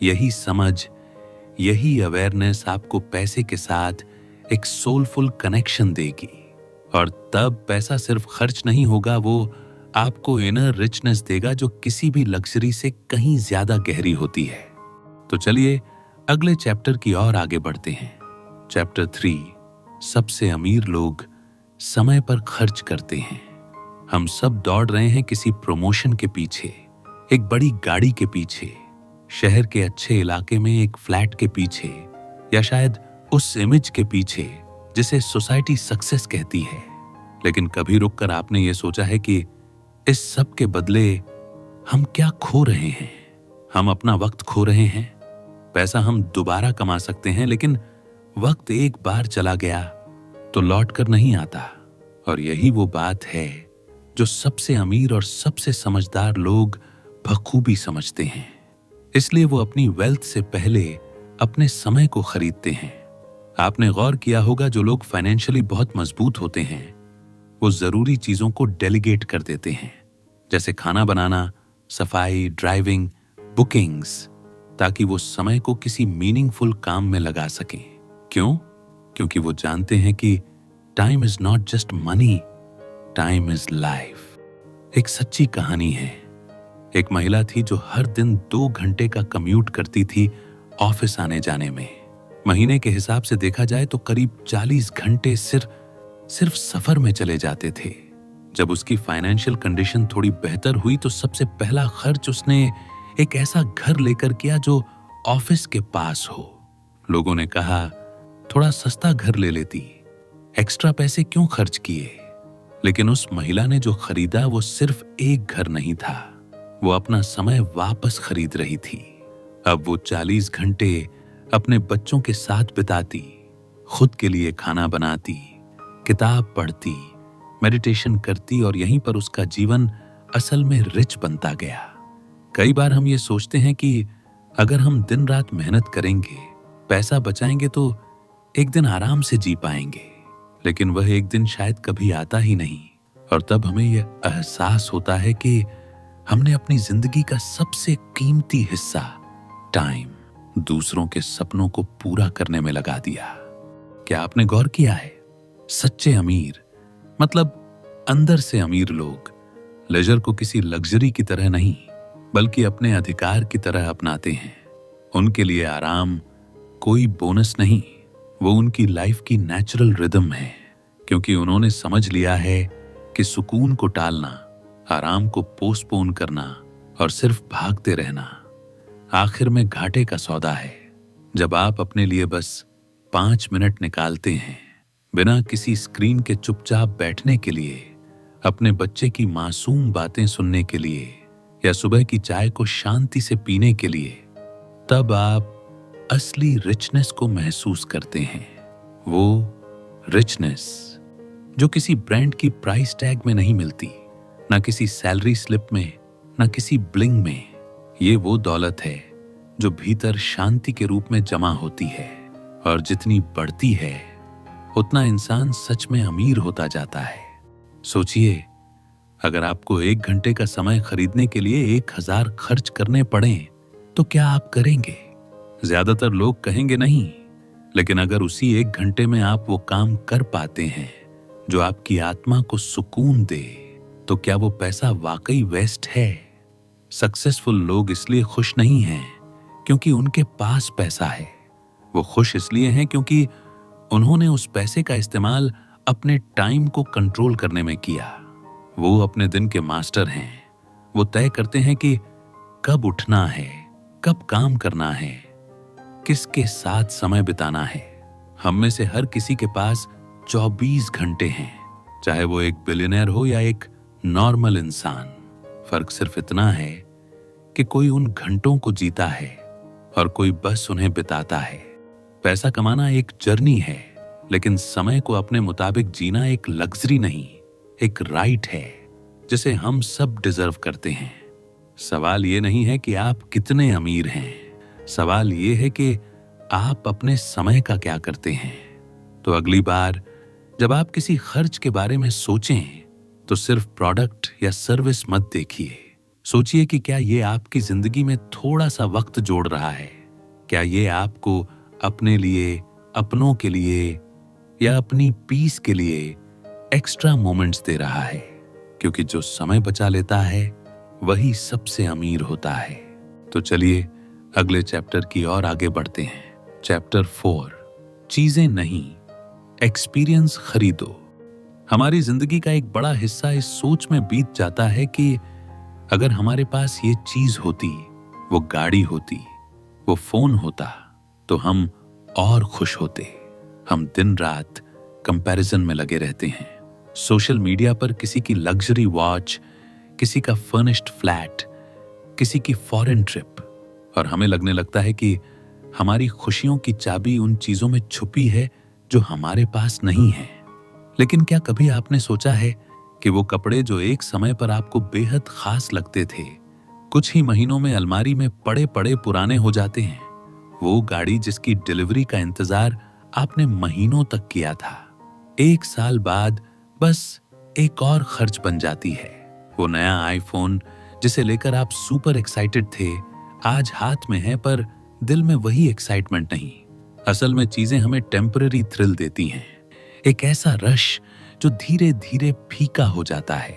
यही समझ, यही अवेयरनेस आपको पैसे के साथ एक सोलफुल कनेक्शन देगी। और तब पैसा सिर्फ खर्च नहीं होगा, वो आपको इनर रिचनेस देगा जो किसी भी लग्जरी से कहीं ज्यादा गहरी होती है। तो चलिए अगले चैप्टर की ओर आगे बढ़ते हैं। चैप्टर 3, सबसे अमीर लोग समय पर खर्च करते हैं। हम सब दौड़ रहे हैं किसी प्रमोशन के पीछे, एक बड़ी गाड़ी के पीछे, शहर के अच्छे इलाके में एक फ्लैट के पीछे, या शायद उस इमेज के पीछे जिसे सोसाइटी सक्सेस कहती है। लेकिन कभी रुककर आपने ये सोचा है कि इस सब के बदले हम क्या खो रहे हैं? हम अपना वक्त खो रहे हैं। पैसा हम दोबारा कमा सकते हैं, लेकिन वक्त एक बार चला गया तो लौट कर नहीं आता। और यही वो बात है जो सबसे अमीर और सबसे समझदार लोग बखूबी समझते हैं। इसलिए वो अपनी वेल्थ से पहले अपने समय को खरीदते हैं। आपने गौर किया होगा, जो लोग फाइनेंशियली बहुत मजबूत होते हैं वो जरूरी चीजों को डेलीगेट कर देते हैं, जैसे खाना बनाना, सफाई, ड्राइविंग, बुकिंग्स, ताकि वो समय को किसी मीनिंगफुल काम में लगा सकें। क्यों? क्योंकि वो जानते हैं कि time is not just money, time is life. एक सच्ची कहानी है। एक महिला थी जो हर दिन 2 घंटे का कम्यूट करती थी ऑफिस आने जाने में। महीने के हिसाब से देखा जाए तो करीब 40 घंटे सिर्फ सफर में चले जाते थे। जब उसकी फाइनेंशियल कंडीशन थोड़ी बेहतर हुई तो सबसे पहला खर्च उसने एक ऐसा घर लेकर किया जो ऑफिस के पास हो। लोगों ने कहा, थोड़ा सस्ता घर ले लेती, एक्स्ट्रा पैसे क्यों खर्च किए? लेकिन उस महिला ने जो खरीदा वो सिर्फ एक घर नहीं था, वो अपना समय वापस खरीद रही थी। अब वो 40 घंटे अपने बच्चों के साथ बिताती, खुद के लिए खाना बनाती, किताब पढ़ती, मेडिटेशन करती, और यहीं पर उसका जीवन असल में रिच बनता गया। कई बार हम ये सोचते हैं कि अगर हम दिन रात मेहनत करेंगे, पैसा बचाएंगे तो एक दिन आराम से जी पाएंगे, लेकिन वह एक दिन शायद कभी आता ही नहीं। और तब हमें यह एहसास होता है कि हमने अपनी जिंदगी का सबसे कीमती हिस्सा, टाइम, दूसरों के सपनों को पूरा करने में लगा दिया। क्या आपने गौर किया है? सच्चे अमीर, मतलब अंदर से अमीर लोग, लेजर को किसी लग्जरी की तरह नहीं बल्कि अपने अधिकार की तरह अपनाते हैं। उनके लिए आराम कोई बोनस नहीं, वो उनकी लाइफ की नेचुरल रिदम है, क्योंकि उन्होंने समझ लिया है कि सुकून को टालना, आराम को पोस्टपोन करना और सिर्फ भागते रहना आखिर में घाटे का सौदा है। जब आप अपने लिए बस 5 मिनट निकालते हैं बिना किसी स्क्रीन के चुपचाप बैठने के लिए, अपने बच्चे की मासूम बातें सुनने के लिए, या सुबह की चाय को शांति से पीने के लिए, तब आप असली रिचनेस को महसूस करते हैं। वो रिचनेस जो किसी ब्रांड की प्राइस टैग में नहीं मिलती, ना किसी सैलरी स्लिप में, ना किसी ब्लिंग में। ये वो दौलत है जो भीतर शांति के रूप में जमा होती है, और जितनी बढ़ती है उतना इंसान सच में अमीर होता जाता है। सोचिए, अगर आपको 1 घंटे का समय खरीदने के लिए 1000 खर्च करने पड़े तो क्या आप करेंगे? ज्यादातर लोग कहेंगे नहीं, लेकिन अगर उसी 1 घंटे में आप वो काम कर पाते हैं जो आपकी आत्मा को सुकून दे, तो क्या वो पैसा वाकई वेस्ट है? सक्सेसफुल लोग इसलिए खुश नहीं हैं क्योंकि उनके पास पैसा है, वो खुश इसलिए हैं क्योंकि उन्होंने उस पैसे का इस्तेमाल अपने टाइम को कंट्रोल करने में किया। वो अपने दिन के मास्टर हैं। वो तय करते हैं कि कब उठना है, कब काम करना है, किसके साथ समय बिताना है। हम में से हर किसी के पास 24 घंटे हैं, चाहे वो एक बिलियनर हो या एक नॉर्मल इंसान। फर्क सिर्फ इतना है कि कोई उन घंटों को जीता है और कोई बस उन्हें बिताता है। पैसा कमाना एक जर्नी है, लेकिन समय को अपने मुताबिक जीना एक लग्जरी नहीं, एक राइट है जिसे हम सब डिजर्व करते हैं। सवाल ये नहीं है कि आप कितने अमीर हैं, सवाल ये है कि आप अपने समय का क्या करते हैं? तो अगली बार जब आप किसी खर्च के बारे में सोचें तो सिर्फ प्रोडक्ट या सर्विस मत देखिए। सोचिए कि क्या ये आपकी जिंदगी में थोड़ा सा वक्त जोड़ रहा है? क्या ये आपको अपने लिए, अपनों के लिए या अपनी पीस के लिए एक्स्ट्रा मोमेंट्स दे रहा है? क्योंकि जो समय बचा लेता है वही सबसे अमीर होता है। तो चलिए अगले चैप्टर की ओर आगे बढ़ते हैं। चैप्टर 4, चीजें नहीं, एक्सपीरियंस खरीदो। हमारी जिंदगी का एक बड़ा हिस्सा इस सोच में बीत जाता है कि अगर हमारे पास ये चीज होती, वो गाड़ी होती, वो फोन होता, तो हम और खुश होते। हम दिन रात कंपैरिजन में लगे रहते हैं। सोशल मीडिया पर किसी की लग्जरी वॉच, किसी का फर्निश्ड फ्लैट, किसी की फॉरेन ट्रिप, और हमें लगने लगता है कि हमारी खुशियों की चाबी उन चीजों में छुपी है जो हमारे पास नहीं है। लेकिन क्या कभी आपने सोचा है कि वो कपड़े जो एक समय पर आपको बेहद खास लगते थे, कुछ ही महीनों में अलमारी में पड़े पड़े पुराने हो जाते हैं? वो गाड़ी जिसकी डिलीवरी का इंतजार आपने महीनों तक किया था, 1 साल बाद बस एक और खर्च बन जाती है। वो नया आईफोन जिसे लेकर आप सुपर एक्साइटेड थे, आज हाथ में है पर दिल में वही एक्साइटमेंट नहीं। असल में चीजें हमें टेम्पररी थ्रिल देती हैं, एक ऐसा रश जो धीरे धीरे फीका हो जाता है।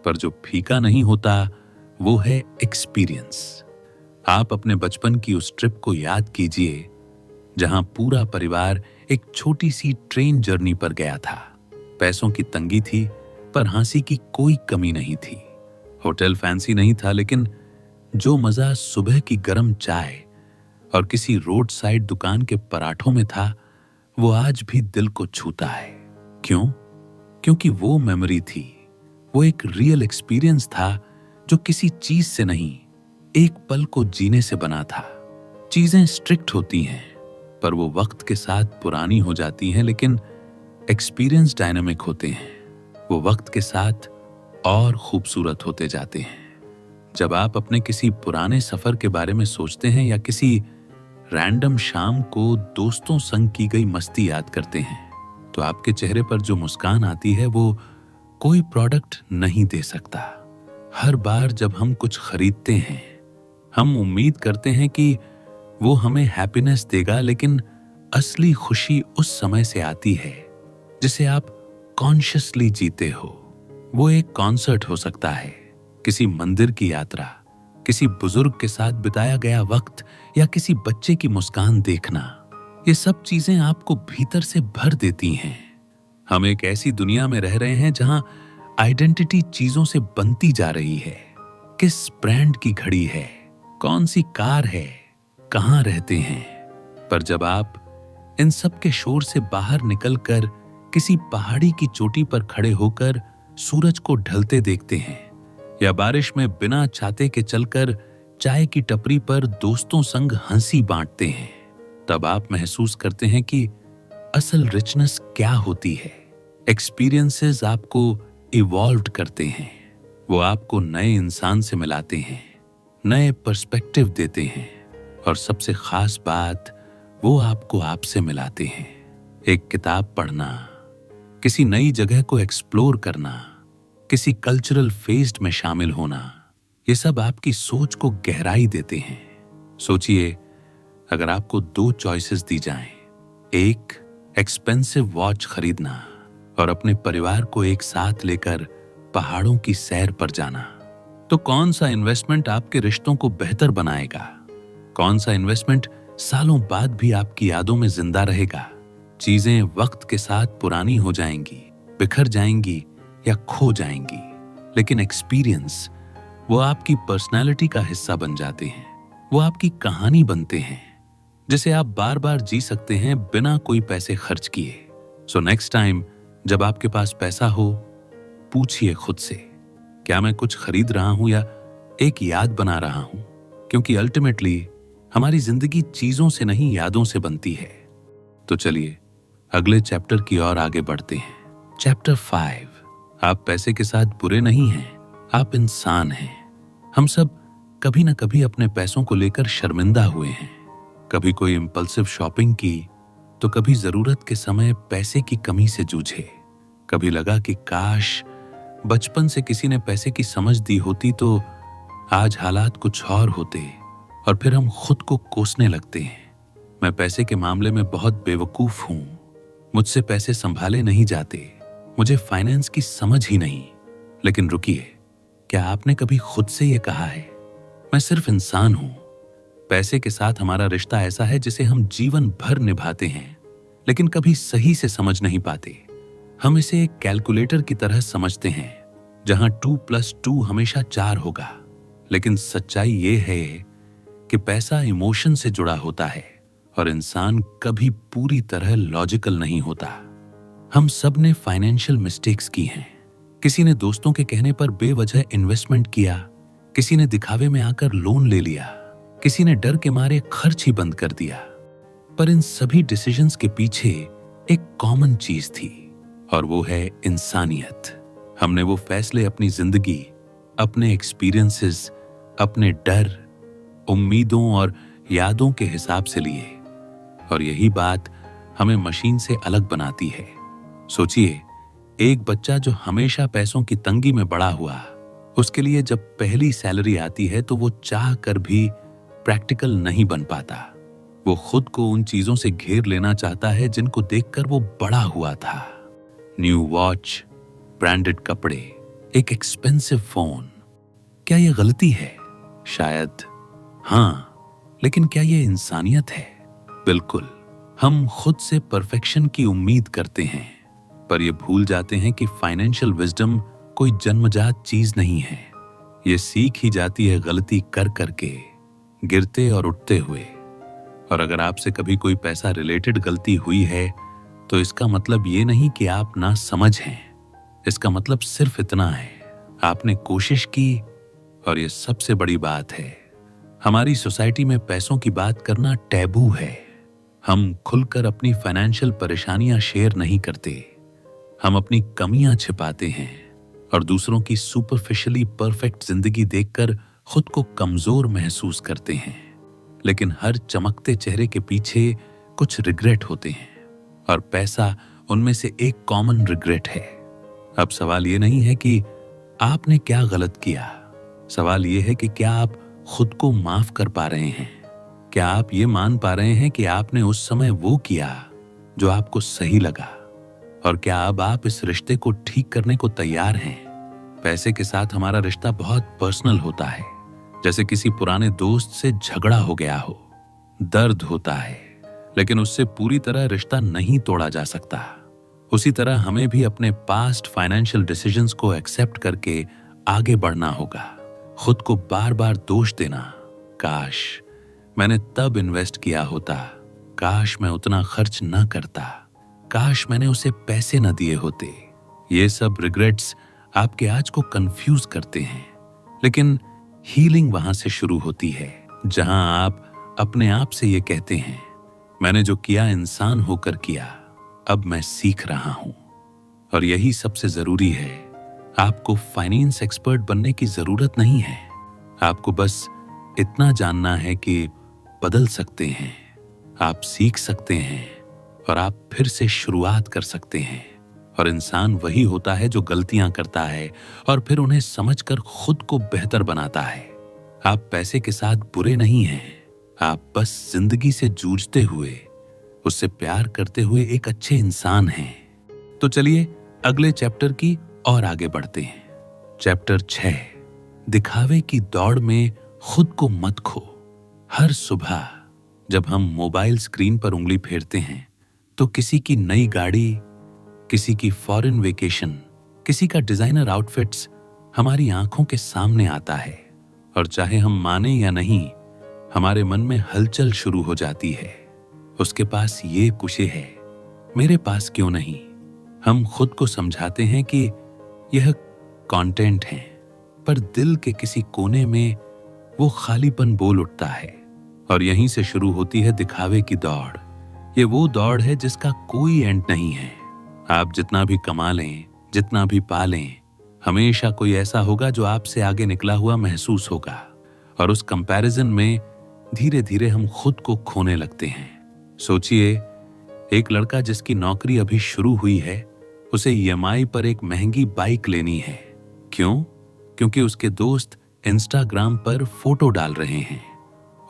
पर जो फीका नहीं होता वो है एक्सपीरियंस। आप अपने बचपन की उस ट्रिप को याद कीजिए जहां पूरा परिवार एक छोटी सी ट्रेन जर्नी पर गया था। पैसों की तंगी थी पर हंसी की कोई कमी नहीं थी। होटल फैंसी नहीं था, लेकिन जो मजा सुबह की गर्म चाय और किसी रोड साइड दुकान के पराठों में था, वो आज भी दिल को छूता है। क्यों? क्योंकि वो मेमोरी थी, वो एक रियल एक्सपीरियंस था जो किसी चीज से नहीं, एक पल को जीने से बना था। चीजें स्ट्रिक्ट होती हैं पर वो वक्त के साथ पुरानी हो जाती हैं, लेकिन एक्सपीरियंस डायनामिक होते हैं, वो वक्त के साथ और खूबसूरत होते जाते हैं। जब आप अपने किसी पुराने सफर के बारे में सोचते हैं या किसी रैंडम शाम को दोस्तों संग की गई मस्ती याद करते हैं, तो आपके चेहरे पर जो मुस्कान आती है वो कोई प्रोडक्ट नहीं दे सकता। हर बार जब हम कुछ खरीदते हैं, हम उम्मीद करते हैं कि वो हमें हैप्पीनेस देगा, लेकिन असली खुशी उस समय से आती है जिसे आप कॉन्शियसली जीते हो। वो एक कॉन्सर्ट हो सकता है, किसी मंदिर की यात्रा, किसी बुजुर्ग के साथ बिताया गया वक्त या किसी बच्चे की मुस्कान देखना। ये सब चीजें आपको भीतर से भर देती हैं। हम एक ऐसी दुनिया में रह रहे हैं जहां आइडेंटिटी चीजों से बनती जा रही है। किस ब्रांड की घड़ी है, कौन सी कार है, कहां रहते हैं। पर जब आप इन सब के शोर से बाहर निकलकर किसी पहाड़ी की चोटी पर खड़े होकर सूरज को ढलते देखते हैं, या बारिश में बिना छाते के चलकर चाय की टपरी पर दोस्तों संग हंसी बांटते हैं, तब आप महसूस करते हैं कि असल रिचनेस क्या होती है। एक्सपीरियंसेस आपको इवॉल्व करते हैं, वो आपको नए इंसान से मिलाते हैं, नए पर्सपेक्टिव देते हैं, और सबसे खास बात, वो आपको आपसे मिलाते हैं। एक किताब पढ़ना, किसी नई जगह को एक्सप्लोर करना, किसी कल्चरल फेस्ट में शामिल होना, ये सब आपकी सोच को गहराई देते हैं। सोचिए, अगर आपको 2 चॉइसेस दी जाएं, एक एक्सपेंसिव वॉच खरीदना और अपने परिवार को एक साथ लेकर पहाड़ों की सैर पर जाना, तो कौन सा इन्वेस्टमेंट आपके रिश्तों को बेहतर बनाएगा? कौन सा इन्वेस्टमेंट सालों बाद भी आपकी यादों में जिंदा रहेगा? चीजें वक्त के साथ पुरानी हो जाएंगी, बिखर जाएंगी या खो जाएंगी, लेकिन एक्सपीरियंस, वो आपकी पर्सनालिटी का हिस्सा बन जाते हैं। वो आपकी कहानी बनते हैं जिसे आप बार बार जी सकते हैं बिना कोई पैसे खर्च किए। सो नेक्स्ट टाइम जब आपके पास पैसा हो, पूछिए खुद से, क्या मैं कुछ खरीद रहा हूं या एक याद बना रहा हूं? क्योंकि अल्टीमेटली हमारी जिंदगी चीजों से नहीं, यादों से बनती है। तो चलिए अगले चैप्टर की ओर आगे बढ़ते हैं। चैप्टर 5, आप पैसे के साथ बुरे नहीं हैं, आप इंसान हैं। हम सब कभी ना कभी अपने पैसों को लेकर शर्मिंदा हुए हैं। कभी कोई इम्पल्सिव शॉपिंग की, तो कभी जरूरत के समय पैसे की कमी से जूझे। कभी लगा कि काश बचपन से किसी ने पैसे की समझ दी होती तो आज हालात कुछ और होते। और फिर हम खुद को कोसने लगते हैं। मैं पैसे के मामले में बहुत बेवकूफ हूं, मुझसे पैसे संभाले नहीं जाते, मुझे फाइनेंस की समझ ही नहीं। लेकिन रुकिए, क्या आपने कभी खुद से यह कहा है, मैं सिर्फ इंसान हूं। पैसे के साथ हमारा रिश्ता ऐसा है जिसे हम जीवन भर निभाते हैं, लेकिन कभी सही से समझ नहीं पाते। हम इसे एक कैलकुलेटर की तरह समझते हैं, जहां 2+2 हमेशा 4 होगा। लेकिन सच्चाई ये है कि पैसा इमोशन से जुड़ा होता है और इंसान कभी पूरी तरह लॉजिकल नहीं होता। हम सब ने फाइनेंशियल मिस्टेक्स की हैं। किसी ने दोस्तों के कहने पर बेवजह इन्वेस्टमेंट किया, किसी ने दिखावे में आकर लोन ले लिया, किसी ने डर के मारे खर्च ही बंद कर दिया। पर इन सभी डिसीजंस के पीछे एक कॉमन चीज थी, और वो है इंसानियत। हमने वो फैसले अपनी जिंदगी, अपने एक्सपीरियंसेस, अपने डर, उम्मीदों और यादों के हिसाब से लिए। और यही बात हमें मशीन से अलग बनाती है। सोचिए, एक बच्चा जो हमेशा पैसों की तंगी में बड़ा हुआ, उसके लिए जब पहली सैलरी आती है तो वो चाह कर भी प्रैक्टिकल नहीं बन पाता। वो खुद को उन चीजों से घेर लेना चाहता है जिनको देखकर वो बड़ा हुआ था। न्यू वॉच, ब्रांडेड कपड़े, एक एक्सपेंसिव फोन। क्या ये गलती है? शायद हाँ, लेकिन क्या ये इंसानियत है? बिल्कुल। हम खुद से परफेक्शन की उम्मीद करते हैं, पर ये भूल जाते हैं कि फाइनेंशियल विजडम कोई जन्मजात चीज नहीं है। ये सीख ही जाती है गलती कर करके, गिरते और उठते हुए। और अगर आपसे कभी कोई पैसा रिलेटेड गलती हुई है, तो इसका मतलब ये नहीं कि आप ना समझ हैं। इसका मतलब सिर्फ इतना है, आपने कोशिश की। और ये सबसे बड़ी बात है, हमारी सोसाइटी में पैसों की बात करना टैबू है। हम खुलकर अपनी फाइनेंशियल परेशानियां शेयर नहीं करते। हम अपनी कमियां छिपाते हैं और दूसरों की सुपरफिशियली परफेक्ट जिंदगी देखकर खुद को कमजोर महसूस करते हैं। लेकिन हर चमकते चेहरे के पीछे कुछ रिग्रेट होते हैं, और पैसा उनमें से एक कॉमन रिग्रेट है। अब सवाल ये नहीं है कि आपने क्या गलत किया, सवाल ये है कि क्या आप खुद को माफ कर पा रहे हैं? क्या आप ये मान पा रहे हैं कि आपने उस समय वो किया जो आपको सही लगा? और क्या अब आप इस रिश्ते को ठीक करने को तैयार हैं? पैसे के साथ हमारा रिश्ता बहुत पर्सनल होता है, जैसे किसी पुराने दोस्त से झगड़ा हो गया हो। दर्द होता है, लेकिन उससे पूरी तरह रिश्ता नहीं तोड़ा जा सकता। उसी तरह हमें भी अपने पास्ट फाइनेंशियल डिसीजंस को एक्सेप्ट करके आगे बढ़ना होगा। खुद को बार बार दोष देना, काश मैंने तब इन्वेस्ट किया होता, काश मैं उतना खर्च न करता, काश मैंने उसे पैसे न दिए होते, ये सब रिग्रेट्स आपके आज को कंफ्यूज करते हैं। लेकिन हीलिंग वहां से शुरू होती है, जहां आप अपने आप से ये कहते हैं, मैंने जो किया इंसान होकर किया, अब मैं सीख रहा हूं। और यही सबसे जरूरी है। आपको फाइनेंस एक्सपर्ट बनने की जरूरत नहीं है। आपको बस इतना जानना है कि बदल सकते हैं, आप सीख सकते हैं, और आप फिर से शुरुआत कर सकते हैं। और इंसान वही होता है जो गलतियां करता है और फिर उन्हें समझकर खुद को बेहतर बनाता है। आप पैसे के साथ बुरे नहीं हैं, आप बस जिंदगी से जूझते हुए, उससे प्यार करते हुए एक अच्छे इंसान हैं। तो चलिए अगले चैप्टर की और आगे बढ़ते हैं। चैप्टर 6, दिखावे की दौड़ में खुद को मत खो। हर सुबह जब हम मोबाइल स्क्रीन पर उंगली फेरते हैं तो किसी की नई गाड़ी, किसी की फॉरेन वेकेशन, किसी का डिजाइनर आउटफिट्स हमारी आंखों के सामने आता है। और चाहे हम माने या नहीं, हमारे मन में हलचल शुरू हो जाती है। उसके पास ये कुशे है, मेरे पास क्यों नहीं? हम खुद को समझाते हैं कि यह कंटेंट है, पर दिल के किसी कोने में वो खालीपन बोल उठता है। और यहीं से शुरू होती है दिखावे की दौड़। ये वो दौड़ है जिसका कोई एंड नहीं है। आप जितना भी कमा लें, जितना भी पा लें, हमेशा कोई ऐसा होगा जो आपसे आगे निकला हुआ महसूस होगा। और उस कंपैरिजन में धीरे धीरे हम खुद को खोने लगते हैं। सोचिए, एक लड़का जिसकी नौकरी अभी शुरू हुई है, उसे ईएमआई पर एक महंगी बाइक लेनी है। क्यों? क्योंकि उसके दोस्त इंस्टाग्राम पर फोटो डाल रहे हैं।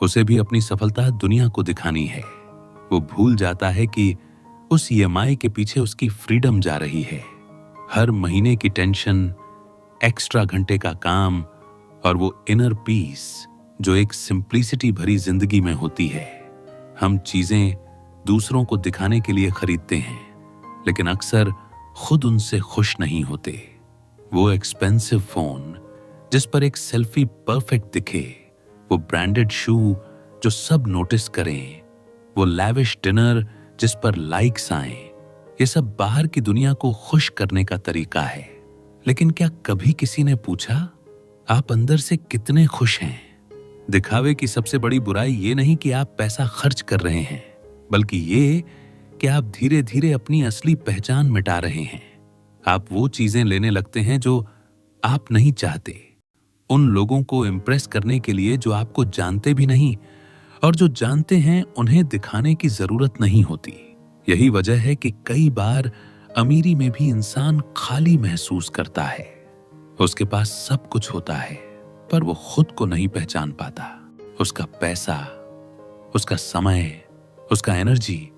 उसे भी अपनी सफलता दुनिया को दिखानी है। वो भूल जाता है कि उस ईएमआई के पीछे उसकी फ्रीडम जा रही है। हर महीने की टेंशन, एक्स्ट्रा घंटे का काम और वो इनर पीस जो एक सिंप्लिसिटी भरी जिंदगी में होती है। हम चीजें दूसरों को दिखाने के लिए खरीदते हैं, लेकिन अक्सर खुद उनसे खुश नहीं होते। वो एक्सपेंसिव फोन जिस पर एक सेल्फी परफेक्ट दिखे, वो ब्रांडेड शू जो सब नोटिस करें, वो लैविश डिनर जिस पर लाइक्स आएं, ये सब बाहर की दुनिया को खुश करने का तरीका है। लेकिन क्या कभी किसी ने पूछा, आप अंदर से कितने खुश हैं? दिखावे की सबसे बड़ी बुराई ये नहीं कि आप पैसा खर्च कर रहे हैं, बल्कि ये कि आप धीरे धीरे अपनी असली पहचान मिटा रहे हैं। आप वो चीजें लेने लगते हैं जो आप नहीं चाहते, उन लोगों को इम्प्रेस करने के लिए जो आपको जानते भी नहीं और जो जानते हैं उन्हें दिखाने की जरूरत नहीं होती। यही वजह है कि कई बार अमीरी में भी इंसान खाली महसूस करता है। उसके पास सब कुछ होता है, पर वो खुद को नहीं पहचान पाता। उसका पैसा, उसका समय, उसका एनर्जी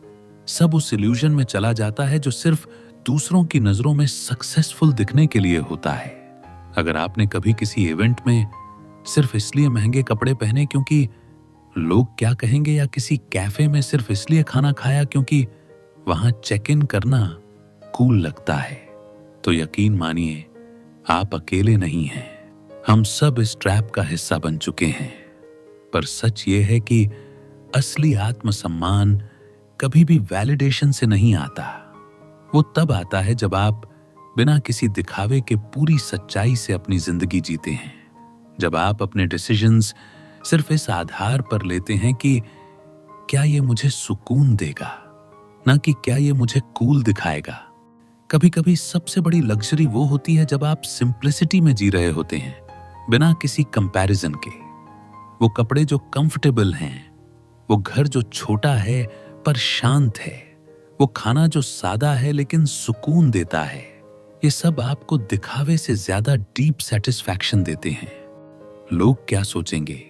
सब उस इल्यूजन में चला जाता है जो सिर्फ दूसरों की नजरों में सक्सेसफुल दिखने के लिए होता है। अगर आपने कभी किसी इवेंट में सिर्फ इसलिए महंगे कपड़े पहने क्योंकि लोग क्या कहेंगे, या किसी कैफे में सिर्फ इसलिए खाना खाया क्योंकि वहां चेक इन करना कूल लगता है, तो यकीन मानिए आप अकेले नहीं हैं। हम सब इस ट्रैप का हिस्सा बन चुके हैं। पर सच ये है कि असली आत्मसम्मान कभी भी वैलिडेशन से नहीं आता। वो तब आता है जब आप बिना किसी दिखावे के पूरी सच्चाई से अपनी जिंदगी जीते हैं। जब आप अपने डिसीजंस सिर्फ इस आधार पर लेते हैं कि क्या ये मुझे सुकून देगा, ना कि क्या ये मुझे कूल दिखाएगा। कभी कभी सबसे बड़ी लग्जरी वो होती है जब आप सिंप्लिसिटी में जी रहे होते हैं, बिना किसी कंपैरिजन के। वो कपड़े जो कंफर्टेबल हैं, वो घर जो छोटा है पर शांत है, वो खाना जो सादा है लेकिन सुकून देता है, ये सब आपको दिखावे से ज्यादा डीप सेटिस्फैक्शन देते हैं। लोग क्या सोचेंगे,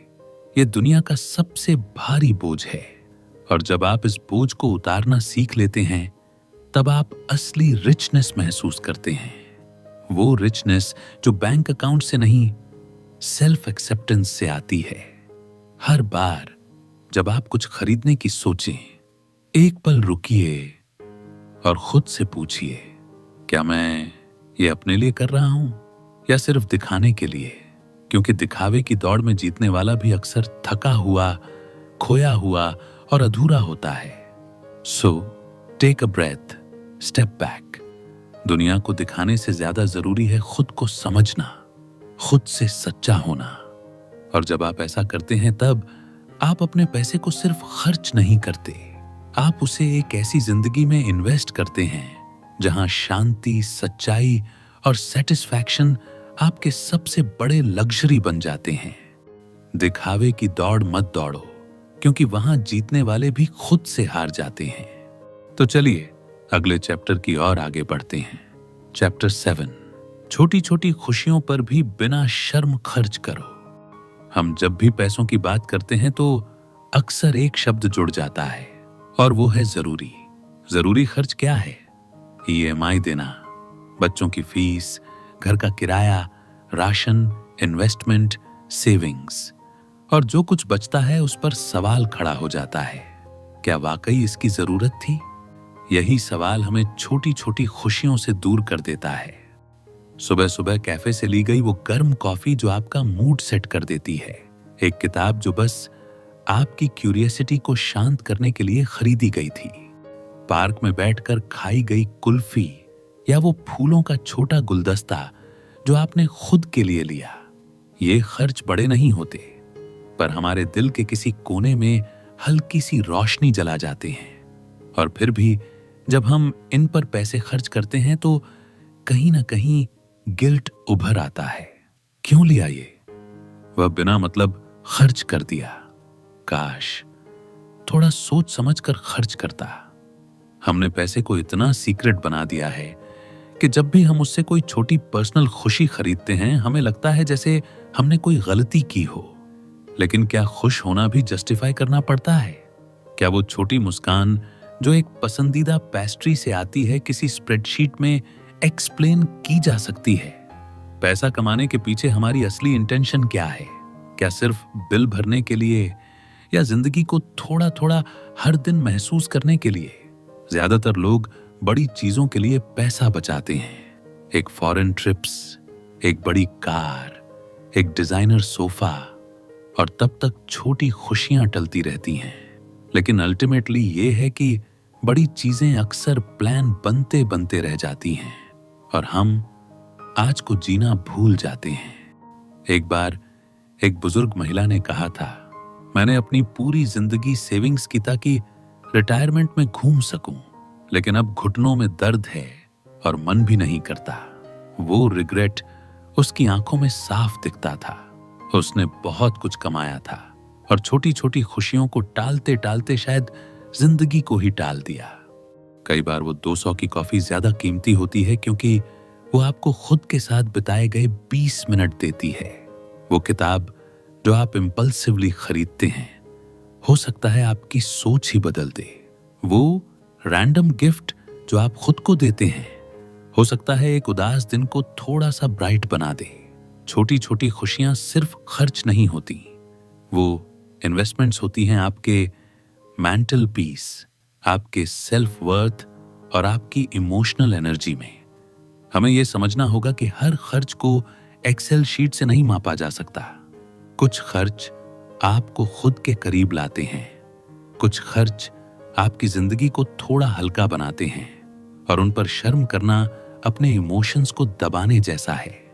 ये दुनिया का सबसे भारी बोझ है। और जब आप इस बोझ को उतारना सीख लेते हैं, तब आप असली रिचनेस महसूस करते हैं। वो रिचनेस जो बैंक अकाउंट से नहीं, सेल्फ एक्सेप्टेंस से आती है। हर बार जब आप कुछ खरीदने की सोचें, एक पल रुकिए और खुद से पूछिए, क्या मैं ये अपने लिए कर रहा हूं या सिर्फ दिखाने के लिए? क्योंकि दिखावे की दौड़ में जीतने वाला भी अक्सर थका हुआ, खोया हुआ और अधूरा होता है। So take a breath, step back. दुनिया को दिखाने से ज्यादा जरूरी है खुद को समझना, खुद से सच्चा होना। और जब आप ऐसा करते हैं, तब आप अपने पैसे को सिर्फ खर्च नहीं करते, आप उसे एक ऐसी जिंदगी में इन्वेस्ट करते हैं जहां शांति, सच्चाई और सेटिस्फैक्शन आपके सबसे बड़े लग्जरी बन जाते हैं। दिखावे की दौड़ मत दौड़ो, क्योंकि वहां जीतने वाले भी खुद से हार जाते हैं। तो चलिए अगले चैप्टर की ओर आगे बढ़ते हैं। चैप्टर 7, छोटी छोटी खुशियों पर भी बिना शर्म खर्च करो। हम जब भी पैसों की बात करते हैं तो अक्सर एक शब्द जुड़ जाता है, और वो है जरूरी। जरूरी खर्च क्या है? ईएमआई देना, बच्चों की फीस, घर का किराया, राशन, इन्वेस्टमेंट, सेविंग्स। और जो कुछ बचता है उस पर सवाल खड़ा हो जाता है, क्या वाकई इसकी जरूरत थी? यही सवाल हमें छोटी छोटी खुशियों से दूर कर देता है। सुबह सुबह कैफे से ली गई वो गर्म कॉफी जो आपका मूड सेट कर देती है, एक किताब जो बस आपकी क्यूरियोसिटी को शांत करने के लिए खरीदी गई थी, पार्क में बैठकर खाई गई कुल्फी, या वो फूलों का छोटा गुलदस्ता जो आपने खुद के लिए लिया। ये खर्च बड़े नहीं होते, पर हमारे दिल के किसी कोने में हल्की सी रोशनी जला जाते हैं। और फिर भी जब हम इन पर पैसे खर्च करते हैं तो कहीं ना कहीं गिल्ट उभर आता है। क्यों लिया ये? वह बिना मतलब खर्च कर दिया। काश थोड़ा सोच समझ कर खर्च करता। हमने पैसे को इतना सीक्रेट बना दिया है कि जब भी हम उससे कोई छोटी पर्सनल खुशी खरीदते हैं हमें लगता है जैसे हमने कोई गलती की हो। लेकिन क्या खुश होना भी जस्टिफाई करना पड़ता है? क्या वो छोटी मुस्कान जो एक पसंदीदा पेस्ट्री से आती है किसी स्प्रेडशीट में एक्सप्लेन की जा सकती है? पैसा कमाने के पीछे हमारी असली इंटेंशन क्या है? क्या सिर्फ बिल भरने के लिए या जिंदगी को थोड़ा थोड़ा हर दिन महसूस करने के लिए? ज्यादातर लोग बड़ी चीजों के लिए पैसा बचाते हैं। एक फॉरेन ट्रिप्स, एक बड़ी कार, एक डिजाइनर सोफा, और तब तक छोटी खुशियां टलती रहती हैं। लेकिन अल्टीमेटली ये है कि बड़ी चीजें अक्सर प्लान बनते बनते रह जाती हैं और हम आज को जीना भूल जाते हैं। एक बार एक बुजुर्ग महिला ने कहा था, मैंने अपनी पूरी जिंदगी सेविंग्स की ताकि रिटायरमेंट में घूम सकूं, लेकिन अब घुटनों में दर्द है और मन भी नहीं करता। वो रिग्रेट उसकी आंखों में साफ दिखता था। उसने बहुत कुछ कमाया था और छोटी छोटी खुशियों को टालते टालते शायद जिंदगी को ही टाल दिया। कई बार वो 200 की कॉफी ज्यादा कीमती होती है क्योंकि वो आपको खुद के साथ बिताए गए 20 मिनट देती है। वो किताब जो आप इंपल्सिवली खरीदते हैं हो सकता है आपकी सोच ही बदल दे। वो रैंडम गिफ्ट जो आप खुद को देते हैं हो सकता है एक उदास दिन को थोड़ा सा ब्राइट बना दे। छोटी छोटी खुशियां सिर्फ खर्च नहीं होती, वो इन्वेस्टमेंट्स होती हैं आपके मेंटल पीस, आपके सेल्फ वर्थ और आपकी इमोशनल एनर्जी में। हमें यह समझना होगा कि हर खर्च को एक्सेल शीट से नहीं मापा जा सकता। कुछ खर्च आपको खुद के करीब लाते हैं, कुछ खर्च आपकी जिंदगी को थोड़ा हल्का बनाते हैं, और उन पर शर्म करना अपने इमोशंस को दबाने जैसा है।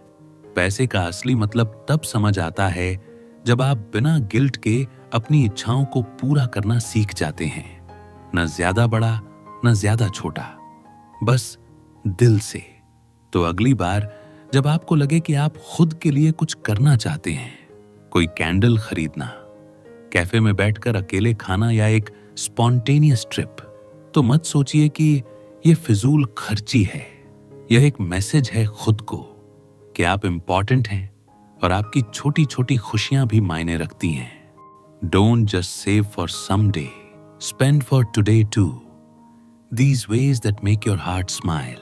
पैसे का असली मतलब तब समझ आता है जब आप बिना गिल्ट के अपनी इच्छाओं को पूरा करना सीख जाते हैं। न ज्यादा बड़ा न ज्यादा छोटा, बस दिल से। तो अगली बार जब आपको लगे कि आप खुद के लिए कुछ करना चाहते हैं, कोई कैंडल खरीदना, कैफे में बैठकर अकेले खाना या एक स्पॉन्टेनियस ट्रिप, तो मत सोचिए कि यह फिजूल खर्ची है। यह एक मैसेज है खुद को कि आप इंपॉर्टेंट हैं और आपकी छोटी छोटी खुशियां भी मायने रखती हैं। Don't just save for someday, spend for today too. These ways that make your heart smile.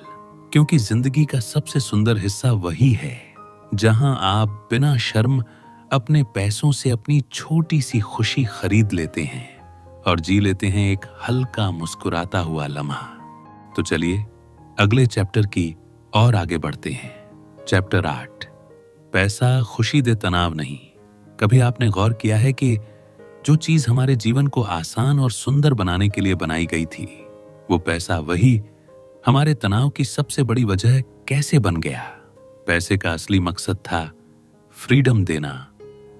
क्योंकि जिंदगी का सबसे सुंदर हिस्सा वही है जहां आप बिना शर्म अपने पैसों से अपनी छोटी सी खुशी खरीद लेते हैं और जी लेते हैं एक हल्का मुस्कुराता हुआ लम्हा। तो चलिए अगले चैप्टर की और आगे बढ़ते हैं। चैप्टर 8, पैसा खुशी दे तनाव नहीं। कभी आपने गौर किया है कि जो चीज हमारे जीवन को आसान और सुंदर बनाने के लिए बनाई गई थी, वो पैसा वही हमारे तनाव की सबसे बड़ी वजह कैसे बन गया? पैसे का असली मकसद था फ्रीडम देना,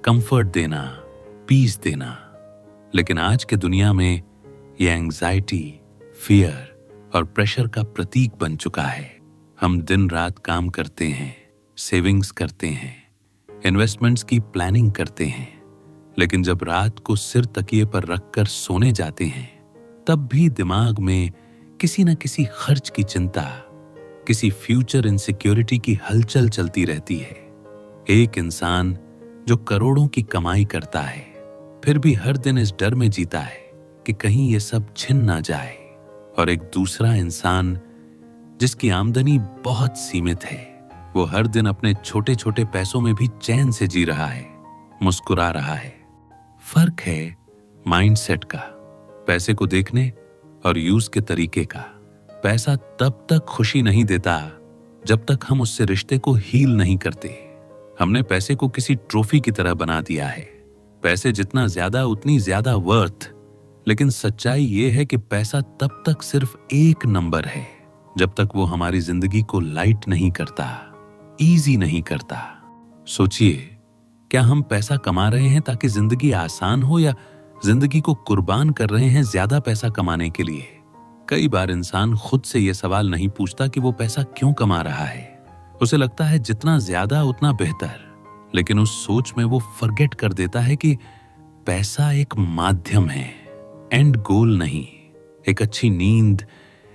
कंफर्ट देना, पीस देना। लेकिन आज के दुनिया में ये एंग्जाइटी, फियर और प्रेशर का प्रतीक बन चुका है। हम दिन रात काम करते हैं, सेविंग्स करते हैं, इन्वेस्टमेंट्स की प्लानिंग करते हैं, लेकिन जब रात को सिर तकिए पर रखकर सोने जाते हैं तब भी दिमाग में किसी न किसी खर्च की चिंता, किसी फ्यूचर इनसिक्योरिटी की हलचल चलती रहती है। एक इंसान जो करोड़ों की कमाई करता है फिर भी हर दिन इस डर में जीता है कि कहीं ये सब छिन ना जाए, और एक दूसरा इंसान जिसकी आमदनी बहुत सीमित है, वो हर दिन अपने छोटे छोटे पैसों में भी चैन से जी रहा है, मुस्कुरा रहा है। फर्क है माइंडसेट का, पैसे को देखने और यूज के तरीके का। पैसा तब तक खुशी नहीं देता जब तक हम उससे रिश्ते को हील नहीं करते। हमने पैसे को किसी ट्रॉफी की तरह बना दिया है। पैसे जितना ज्यादा उतनी ज्यादा वर्थ। लेकिन सच्चाई ये है कि पैसा तब तक सिर्फ एक नंबर है जब तक वो हमारी जिंदगी को लाइट नहीं करता, इजी नहीं करता। सोचिए, क्या हम पैसा कमा रहे हैं ताकि जिंदगी आसान हो या जिंदगी को कुर्बान कर रहे हैं ज्यादा पैसा कमाने के लिए? कई बार इंसान खुद से यह सवाल नहीं पूछता कि वो पैसा क्यों कमा रहा है। उसे लगता है जितना ज्यादा उतना बेहतर, लेकिन उस सोच में वो फॉरगेट कर देता है कि पैसा एक माध्यम है, एंड गोल नहीं। एक अच्छी नींद,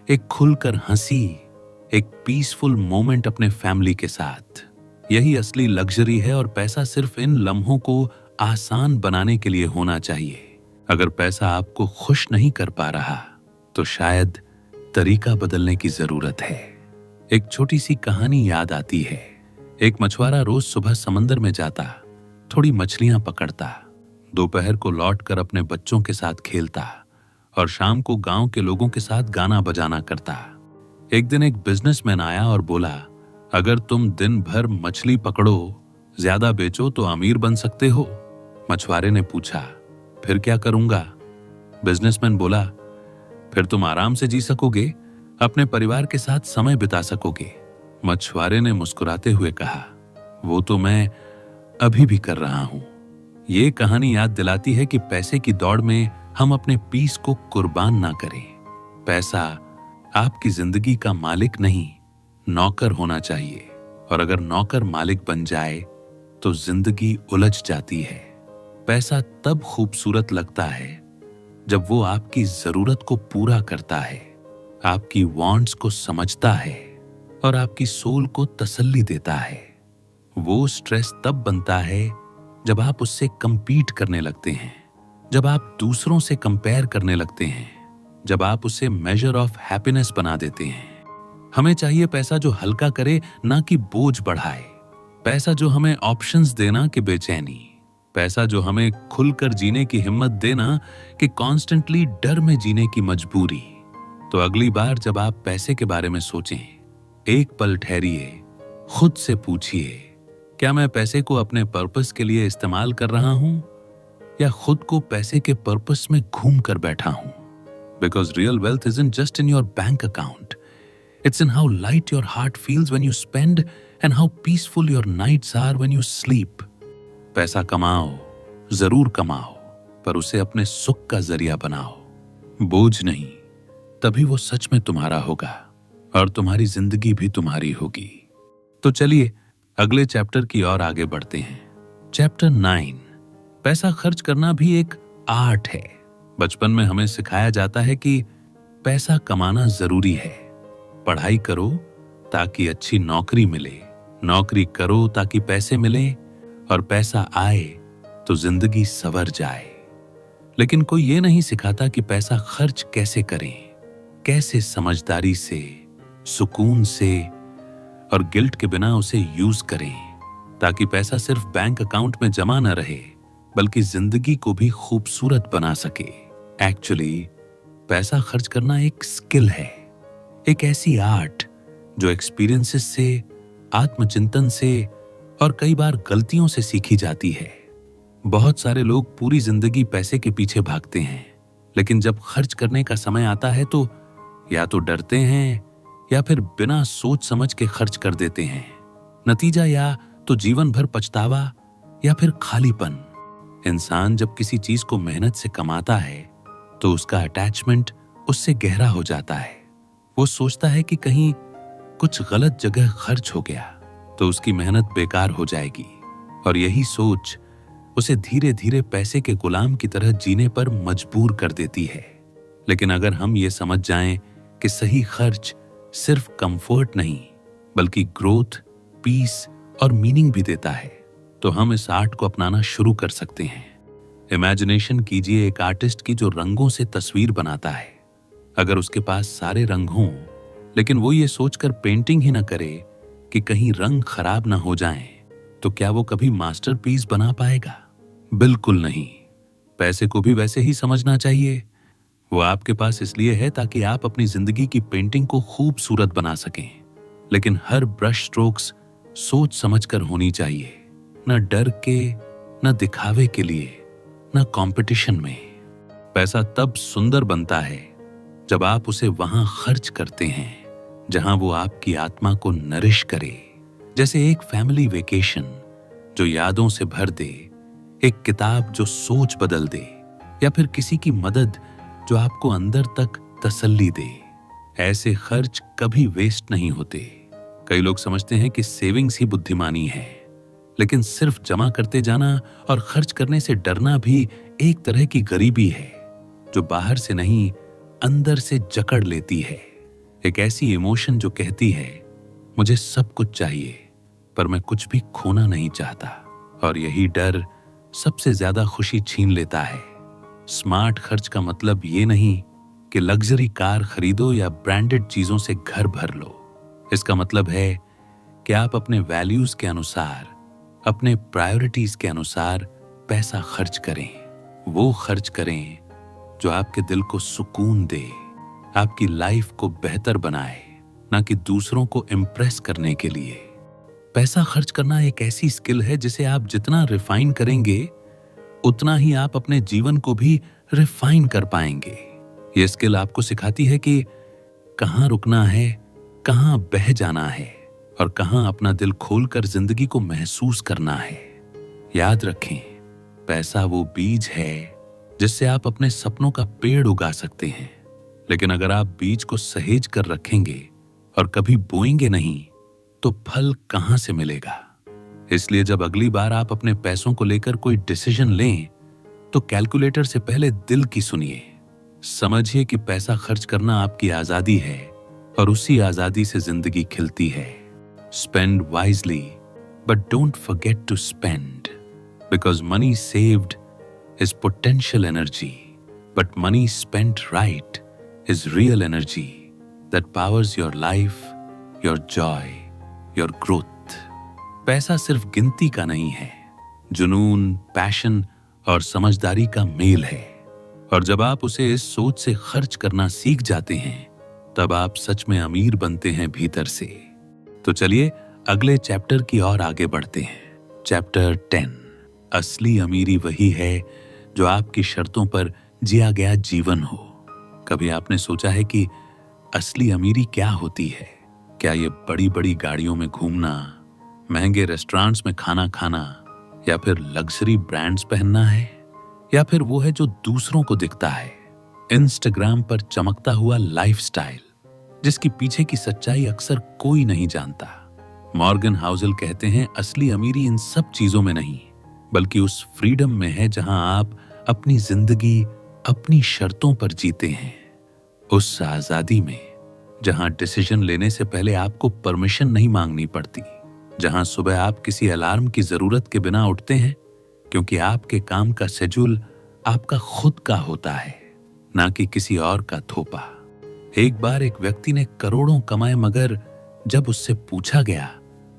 एक खुलकर हंसी, एक पीसफुल मोमेंट अपने फैमिली के साथ, यही असली लग्जरी है। और पैसा सिर्फ इन लम्हों को आसान बनाने के लिए होना चाहिए। अगर पैसा आपको खुश नहीं कर पा रहा तो शायद तरीका बदलने की जरूरत है। एक छोटी सी कहानी याद आती है। एक मछुआरा रोज सुबह समंदर में जाता, थोड़ी मछलियां पकड़ता, दोपहर को लौटकर अपने बच्चों के साथ खेलता और शाम को गांव के लोगों के साथ गाना बजाना करता। एक दिन एक बिजनेसमैन आया और बोला, अगर तुम दिन भर मछली पकड़ो, ज्यादा बेचो तो अमीर बन सकते हो। मछुआरे ने पूछा, फिर क्या करूंगा? बिजनेसमैन बोला, फिर तुम आराम से जी सकोगे, अपने परिवार के साथ समय बिता सकोगे। मछुआरे ने मुस्कुराते हुए कहा, वो तो मैं अभी भी कर रहा हूं। ये कहानी याद दिलाती है कि पैसे की दौड़ में हम अपने पीस को कुर्बान ना करें। पैसा आपकी जिंदगी का मालिक नहीं, नौकर होना चाहिए। और अगर नौकर मालिक बन जाए तो जिंदगी उलझ जाती है। पैसा तब खूबसूरत लगता है जब वो आपकी जरूरत को पूरा करता है, आपकी वांट्स को समझता है और आपकी सोल को तसल्ली देता है। वो स्ट्रेस तब बनता है जब आप उससे कंपीट करने लगते हैं, जब आप दूसरों से कंपेयर करने लगते हैं, जब आप उसे मेजर ऑफ हैप्पीनेस बना देते हैं। हमें चाहिए पैसा जो हल्का करे, ना कि बोझ बढ़ाए। पैसा जो हमें ऑप्शंस देना कि बेचैनी। पैसा जो हमें खुलकर जीने की हिम्मत देना कि कॉन्स्टेंटली डर में जीने की मजबूरी। तो अगली बार जब आप पैसे के बारे में सोचें, एक पल ठहरिए, खुद से पूछिए, क्या मैं पैसे को अपने पर्पस के लिए इस्तेमाल कर रहा हूं या खुद को पैसे के पर्पस में घूम कर बैठा हूं? Because real wealth isn't just in your bank account, it's in how light your heart feels when you spend and how peaceful your nights are when you sleep. पैसा कमाओ, जरूर कमाओ, पर उसे अपने सुख का जरिया बनाओ, बोझ नहीं। तभी वो सच में तुम्हारा होगा और तुम्हारी जिंदगी भी तुम्हारी होगी। तो चलिए अगले चैप्टर की ओर आगे बढ़ते हैं। चैप्टर 9, पैसा खर्च करना भी एक आर्ट है। बचपन में हमें सिखाया जाता है कि पैसा कमाना जरूरी है। पढ़ाई करो ताकि अच्छी नौकरी मिले, नौकरी करो ताकि पैसे मिले, और पैसा आए तो जिंदगी संवर जाए। लेकिन कोई ये नहीं सिखाता कि पैसा खर्च कैसे करें, कैसे समझदारी से, सुकून से और गिल्ट के बिना उसे यूज करें, ताकि पैसा सिर्फ बैंक अकाउंट में जमा न रहे बल्कि जिंदगी को भी खूबसूरत बना सके। एक्चुअली पैसा खर्च करना एक स्किल है, एक ऐसी आर्ट जो एक्सपीरियंसेस से, आत्मचिंतन से और कई बार गलतियों से सीखी जाती है। बहुत सारे लोग पूरी जिंदगी पैसे के पीछे भागते हैं, लेकिन जब खर्च करने का समय आता है तो या तो डरते हैं या फिर बिना सोच समझ के खर्च कर देते हैं। नतीजा या तो जीवन भर पछतावा या फिर खालीपन। इंसान जब किसी चीज को मेहनत से कमाता है तो उसका अटैचमेंट उससे गहरा हो जाता है। वो सोचता है कि कहीं कुछ गलत जगह खर्च हो गया तो उसकी मेहनत बेकार हो जाएगी, और यही सोच उसे धीरे धीरे पैसे के गुलाम की तरह जीने पर मजबूर कर देती है। लेकिन अगर हम ये समझ जाएं कि सही खर्च सिर्फ कंफर्ट नहीं बल्कि ग्रोथ, पीस और मीनिंग भी देता है, तो हम इस आर्ट को अपनाना शुरू कर सकते हैं। इमेजिनेशन कीजिए एक आर्टिस्ट की जो रंगों से तस्वीर बनाता है। अगर उसके पास सारे रंग हों लेकिन वो ये सोचकर पेंटिंग ही ना करे कि कहीं रंग खराब ना हो जाएं, तो क्या वो कभी मास्टरपीस बना पाएगा? बिल्कुल नहीं। पैसे को भी वैसे ही समझना चाहिए। वो आपके पास इसलिए है ताकि आप अपनी जिंदगी की पेंटिंग को खूबसूरत बना सकें, लेकिन हर ब्रश स्ट्रोक्स सोच समझकर होनी चाहिए, न डर के, न दिखावे के लिए, न कंपटीशन में। पैसा तब सुंदर बनता है जब आप उसे वहां खर्च करते हैं जहां वो आपकी आत्मा को नरिश करे। जैसे एक फैमिली वेकेशन जो यादों से भर दे, एक किताब जो सोच बदल दे, या फिर किसी की मदद जो आपको अंदर तक तसल्ली दे। ऐसे खर्च कभी वेस्ट नहीं होते। कई लोग समझते हैं कि सेविंग्स ही बुद्धिमानी है, लेकिन सिर्फ जमा करते जाना और खर्च करने से डरना भी एक तरह की गरीबी है जो बाहर से नहीं अंदर से जकड़ लेती है। एक ऐसी इमोशन जो कहती है मुझे सब कुछ चाहिए पर मैं कुछ भी खोना नहीं चाहता, और यही डर सबसे ज्यादा खुशी छीन लेता है। स्मार्ट खर्च का मतलब ये नहीं कि लग्जरी कार खरीदो या ब्रांडेड चीजों से घर भर लो। इसका मतलब है कि आप अपने वैल्यूज के अनुसार, अपने प्रायोरिटीज के अनुसार पैसा खर्च करें। वो खर्च करें जो आपके दिल को सुकून दे, आपकी लाइफ को बेहतर बनाए, ना कि दूसरों को इम्प्रेस करने के लिए। पैसा खर्च करना एक ऐसी स्किल है जिसे आप जितना रिफाइन करेंगे उतना ही आप अपने जीवन को भी रिफाइन कर पाएंगे। ये स्किल आपको सिखाती है कि कहाँ रुकना है, कहाँ बह जाना है और कहाँ अपना दिल खोलकर जिंदगी को महसूस करना है। याद रखें, पैसा वो बीज है जिससे आप अपने सपनों का पेड़ उगा सकते हैं, लेकिन अगर आप बीज को सहेज कर रखेंगे और कभी बोएंगे नहीं तो फल कहां से मिलेगा। इसलिए जब अगली बार आप अपने पैसों को लेकर कोई डिसीजन लें तो कैलकुलेटर से पहले दिल की सुनिए। समझिए कि पैसा खर्च करना आपकी आजादी है और उसी आजादी से जिंदगी खिलती है। Spend wisely but don't forget to spend, because money saved is potential energy, but money spent right is real energy that powers your life, your joy, your growth. पैसा सिर्फ गिनती का नहीं है, जुनून, पैशन और समझदारी का मेल है। और जब आप उसे इस सोच से खर्च करना सीख जाते हैं तब आप सच में अमीर बनते हैं भीतर से। तो चलिए अगले चैप्टर की ओर आगे बढ़ते हैं। चैप्टर 10, असली अमीरी वही है जो आपकी शर्तों पर जिया गया जीवन हो। कभी आपने सोचा है कि असली अमीरी क्या होती है? क्या ये बड़ी बड़ी गाड़ियों में घूमना, महंगे रेस्टोरेंट्स में खाना खाना, या फिर लग्जरी ब्रांड्स पहनना है, या फिर वो है जो दूसरों को दिखता है इंस्टाग्राम पर चमकता हुआ लाइफस्टाइल, जिसकी पीछे की सच्चाई अक्सर कोई नहीं जानता। मॉर्गन हाउसेल कहते हैं असली अमीरी इन सब चीजों में नहीं बल्कि उस फ्रीडम में है जहां आप अपनी जिंदगी अपनी शर्तों पर जीते हैं। उस आजादी में जहां डिसीजन लेने से पहले आपको परमिशन नहीं मांगनी पड़ती, जहां सुबह आप किसी अलार्म की जरूरत के बिना उठते हैं क्योंकि आपके काम का शेड्यूल आपका खुद का होता है, ना कि किसी और का थोपा। एक बार एक व्यक्ति ने करोड़ों कमाए मगर जब उससे पूछा गया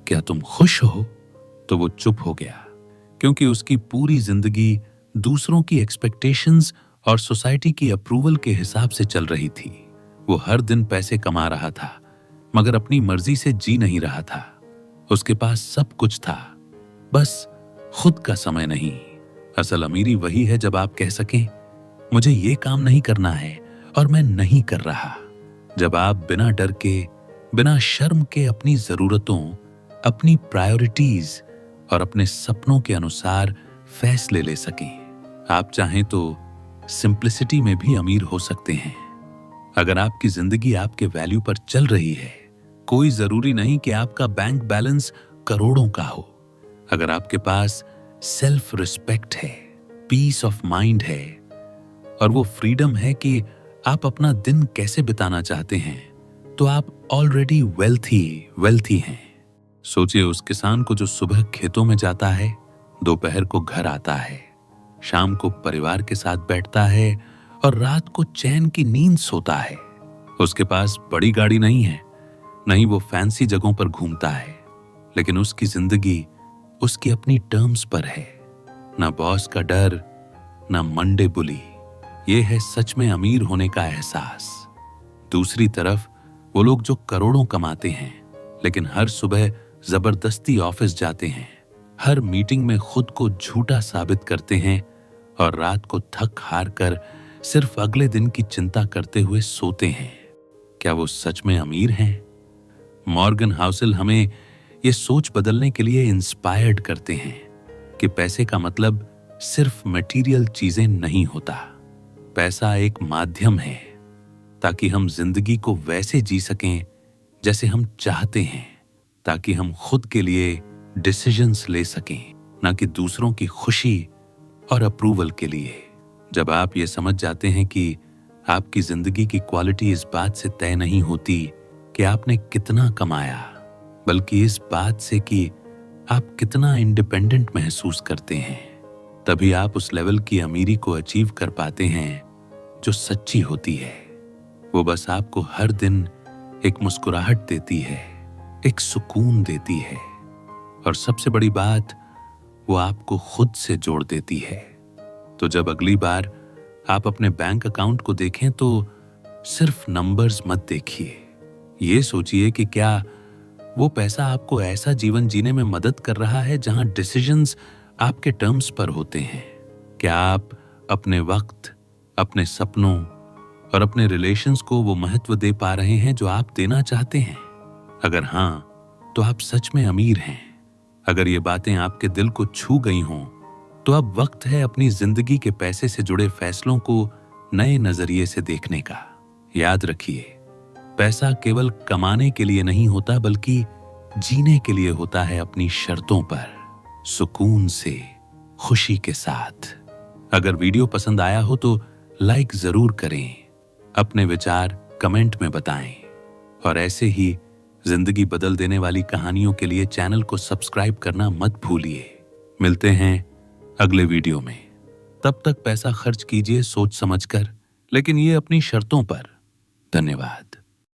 क्या तुम खुश हो तो वो चुप हो गया, क्योंकि उसकी पूरी जिंदगी दूसरों की एक्सपेक्टेशंस और सोसाइटी की अप्रूवल के हिसाब से चल रही थी। वो हर दिन पैसे कमा रहा था मगर अपनी मर्जी से जी नहीं रहा था। उसके पास सब कुछ था, बस खुद का समय नहीं। असल अमीरी वही है जब आप कह सकें मुझे ये काम नहीं करना है और मैं नहीं कर रहा। जब आप बिना डर के, बिना शर्म के अपनी जरूरतों, अपनी प्रायोरिटीज और अपने सपनों के अनुसार फैसले ले सकें। आप चाहें तो सिंप्लिसिटी में भी अमीर हो सकते हैं। अगर आपकी जिंदगी आपके वैल्यू पर चल रही है, कोई जरूरी नहीं कि आपका बैंक बैलेंस करोड़ों का हो। अगर आपके पास सेल्फ रिस्पेक्ट है, पीस ऑफ माइंड है और वो फ्रीडम है कि आप अपना दिन कैसे बिताना चाहते हैं, तो आप ऑलरेडी वेल्थी हैं। सोचिए उस किसान को जो सुबह खेतों में जाता है, दोपहर को घर आता है, शाम को परिवार के साथ बैठता है और रात को चैन की नींद सोता है। उसके पास बड़ी गाड़ी नहीं है, नहीं वो फैंसी जगहों पर घूमता है, लेकिन उसकी जिंदगी उसकी अपनी टर्म्स पर है। ना बॉस का डर, ना मंडे बुली। ये है सच में अमीर होने का एहसास। दूसरी तरफ वो लोग जो करोड़ों कमाते हैं लेकिन हर सुबह जबरदस्ती ऑफिस जाते हैं, हर मीटिंग में खुद को झूठा साबित करते हैं और रात को थक हार कर सिर्फ अगले दिन की चिंता करते हुए सोते हैं, क्या वो सच में अमीर हैं? मॉर्गन हाउसेल हमें ये सोच बदलने के लिए इंस्पायर्ड करते हैं कि पैसे का मतलब सिर्फ मटेरियल चीजें नहीं होता। पैसा एक माध्यम है ताकि हम जिंदगी को वैसे जी सकें जैसे हम चाहते हैं, ताकि हम खुद के लिए डिसीजंस ले सकें, ना कि दूसरों की खुशी और अप्रूवल के लिए। जब आप ये समझ जाते हैं कि आपकी जिंदगी की क्वालिटी इस बात से तय नहीं होती कि आपने कितना कमाया, बल्कि इस बात से कि आप कितना इंडिपेंडेंट महसूस करते हैं, तभी आप उस लेवल की अमीरी को अचीव कर पाते हैं जो सच्ची होती है। वो बस आपको हर दिन एक मुस्कुराहट देती है, एक सुकून देती है, और सबसे बड़ी बात, वो आपको खुद से जोड़ देती है। तो जब अगली बार आप अपने बैंक अकाउंट को देखें तो सिर्फ नंबर्स मत देखिए। ये सोचिए कि क्या वो पैसा आपको ऐसा जीवन जीने में मदद कर रहा है जहां डिसीजंस आपके टर्म्स पर होते हैं। क्या आप अपने वक्त, अपने सपनों और अपने रिलेशंस को वो महत्व दे पा रहे हैं जो आप देना चाहते हैं? अगर हां, तो आप सच में अमीर हैं। अगर ये बातें आपके दिल को छू गई हों, तो अब वक्त है अपनी जिंदगी के पैसे से जुड़े फैसलों को नए नजरिए से देखने का। याद रखिए, पैसा केवल कमाने के लिए नहीं होता, बल्कि जीने के लिए होता है, अपनी शर्तों पर, सुकून से, खुशी के साथ। अगर वीडियो पसंद आया हो तो लाइक जरूर करें, अपने विचार कमेंट में बताएं, और ऐसे ही जिंदगी बदल देने वाली कहानियों के लिए चैनल को सब्सक्राइब करना मत भूलिए। मिलते हैं अगले वीडियो में। तब तक पैसा खर्च कीजिए सोच समझकर, लेकिन ये अपनी शर्तों पर। धन्यवाद।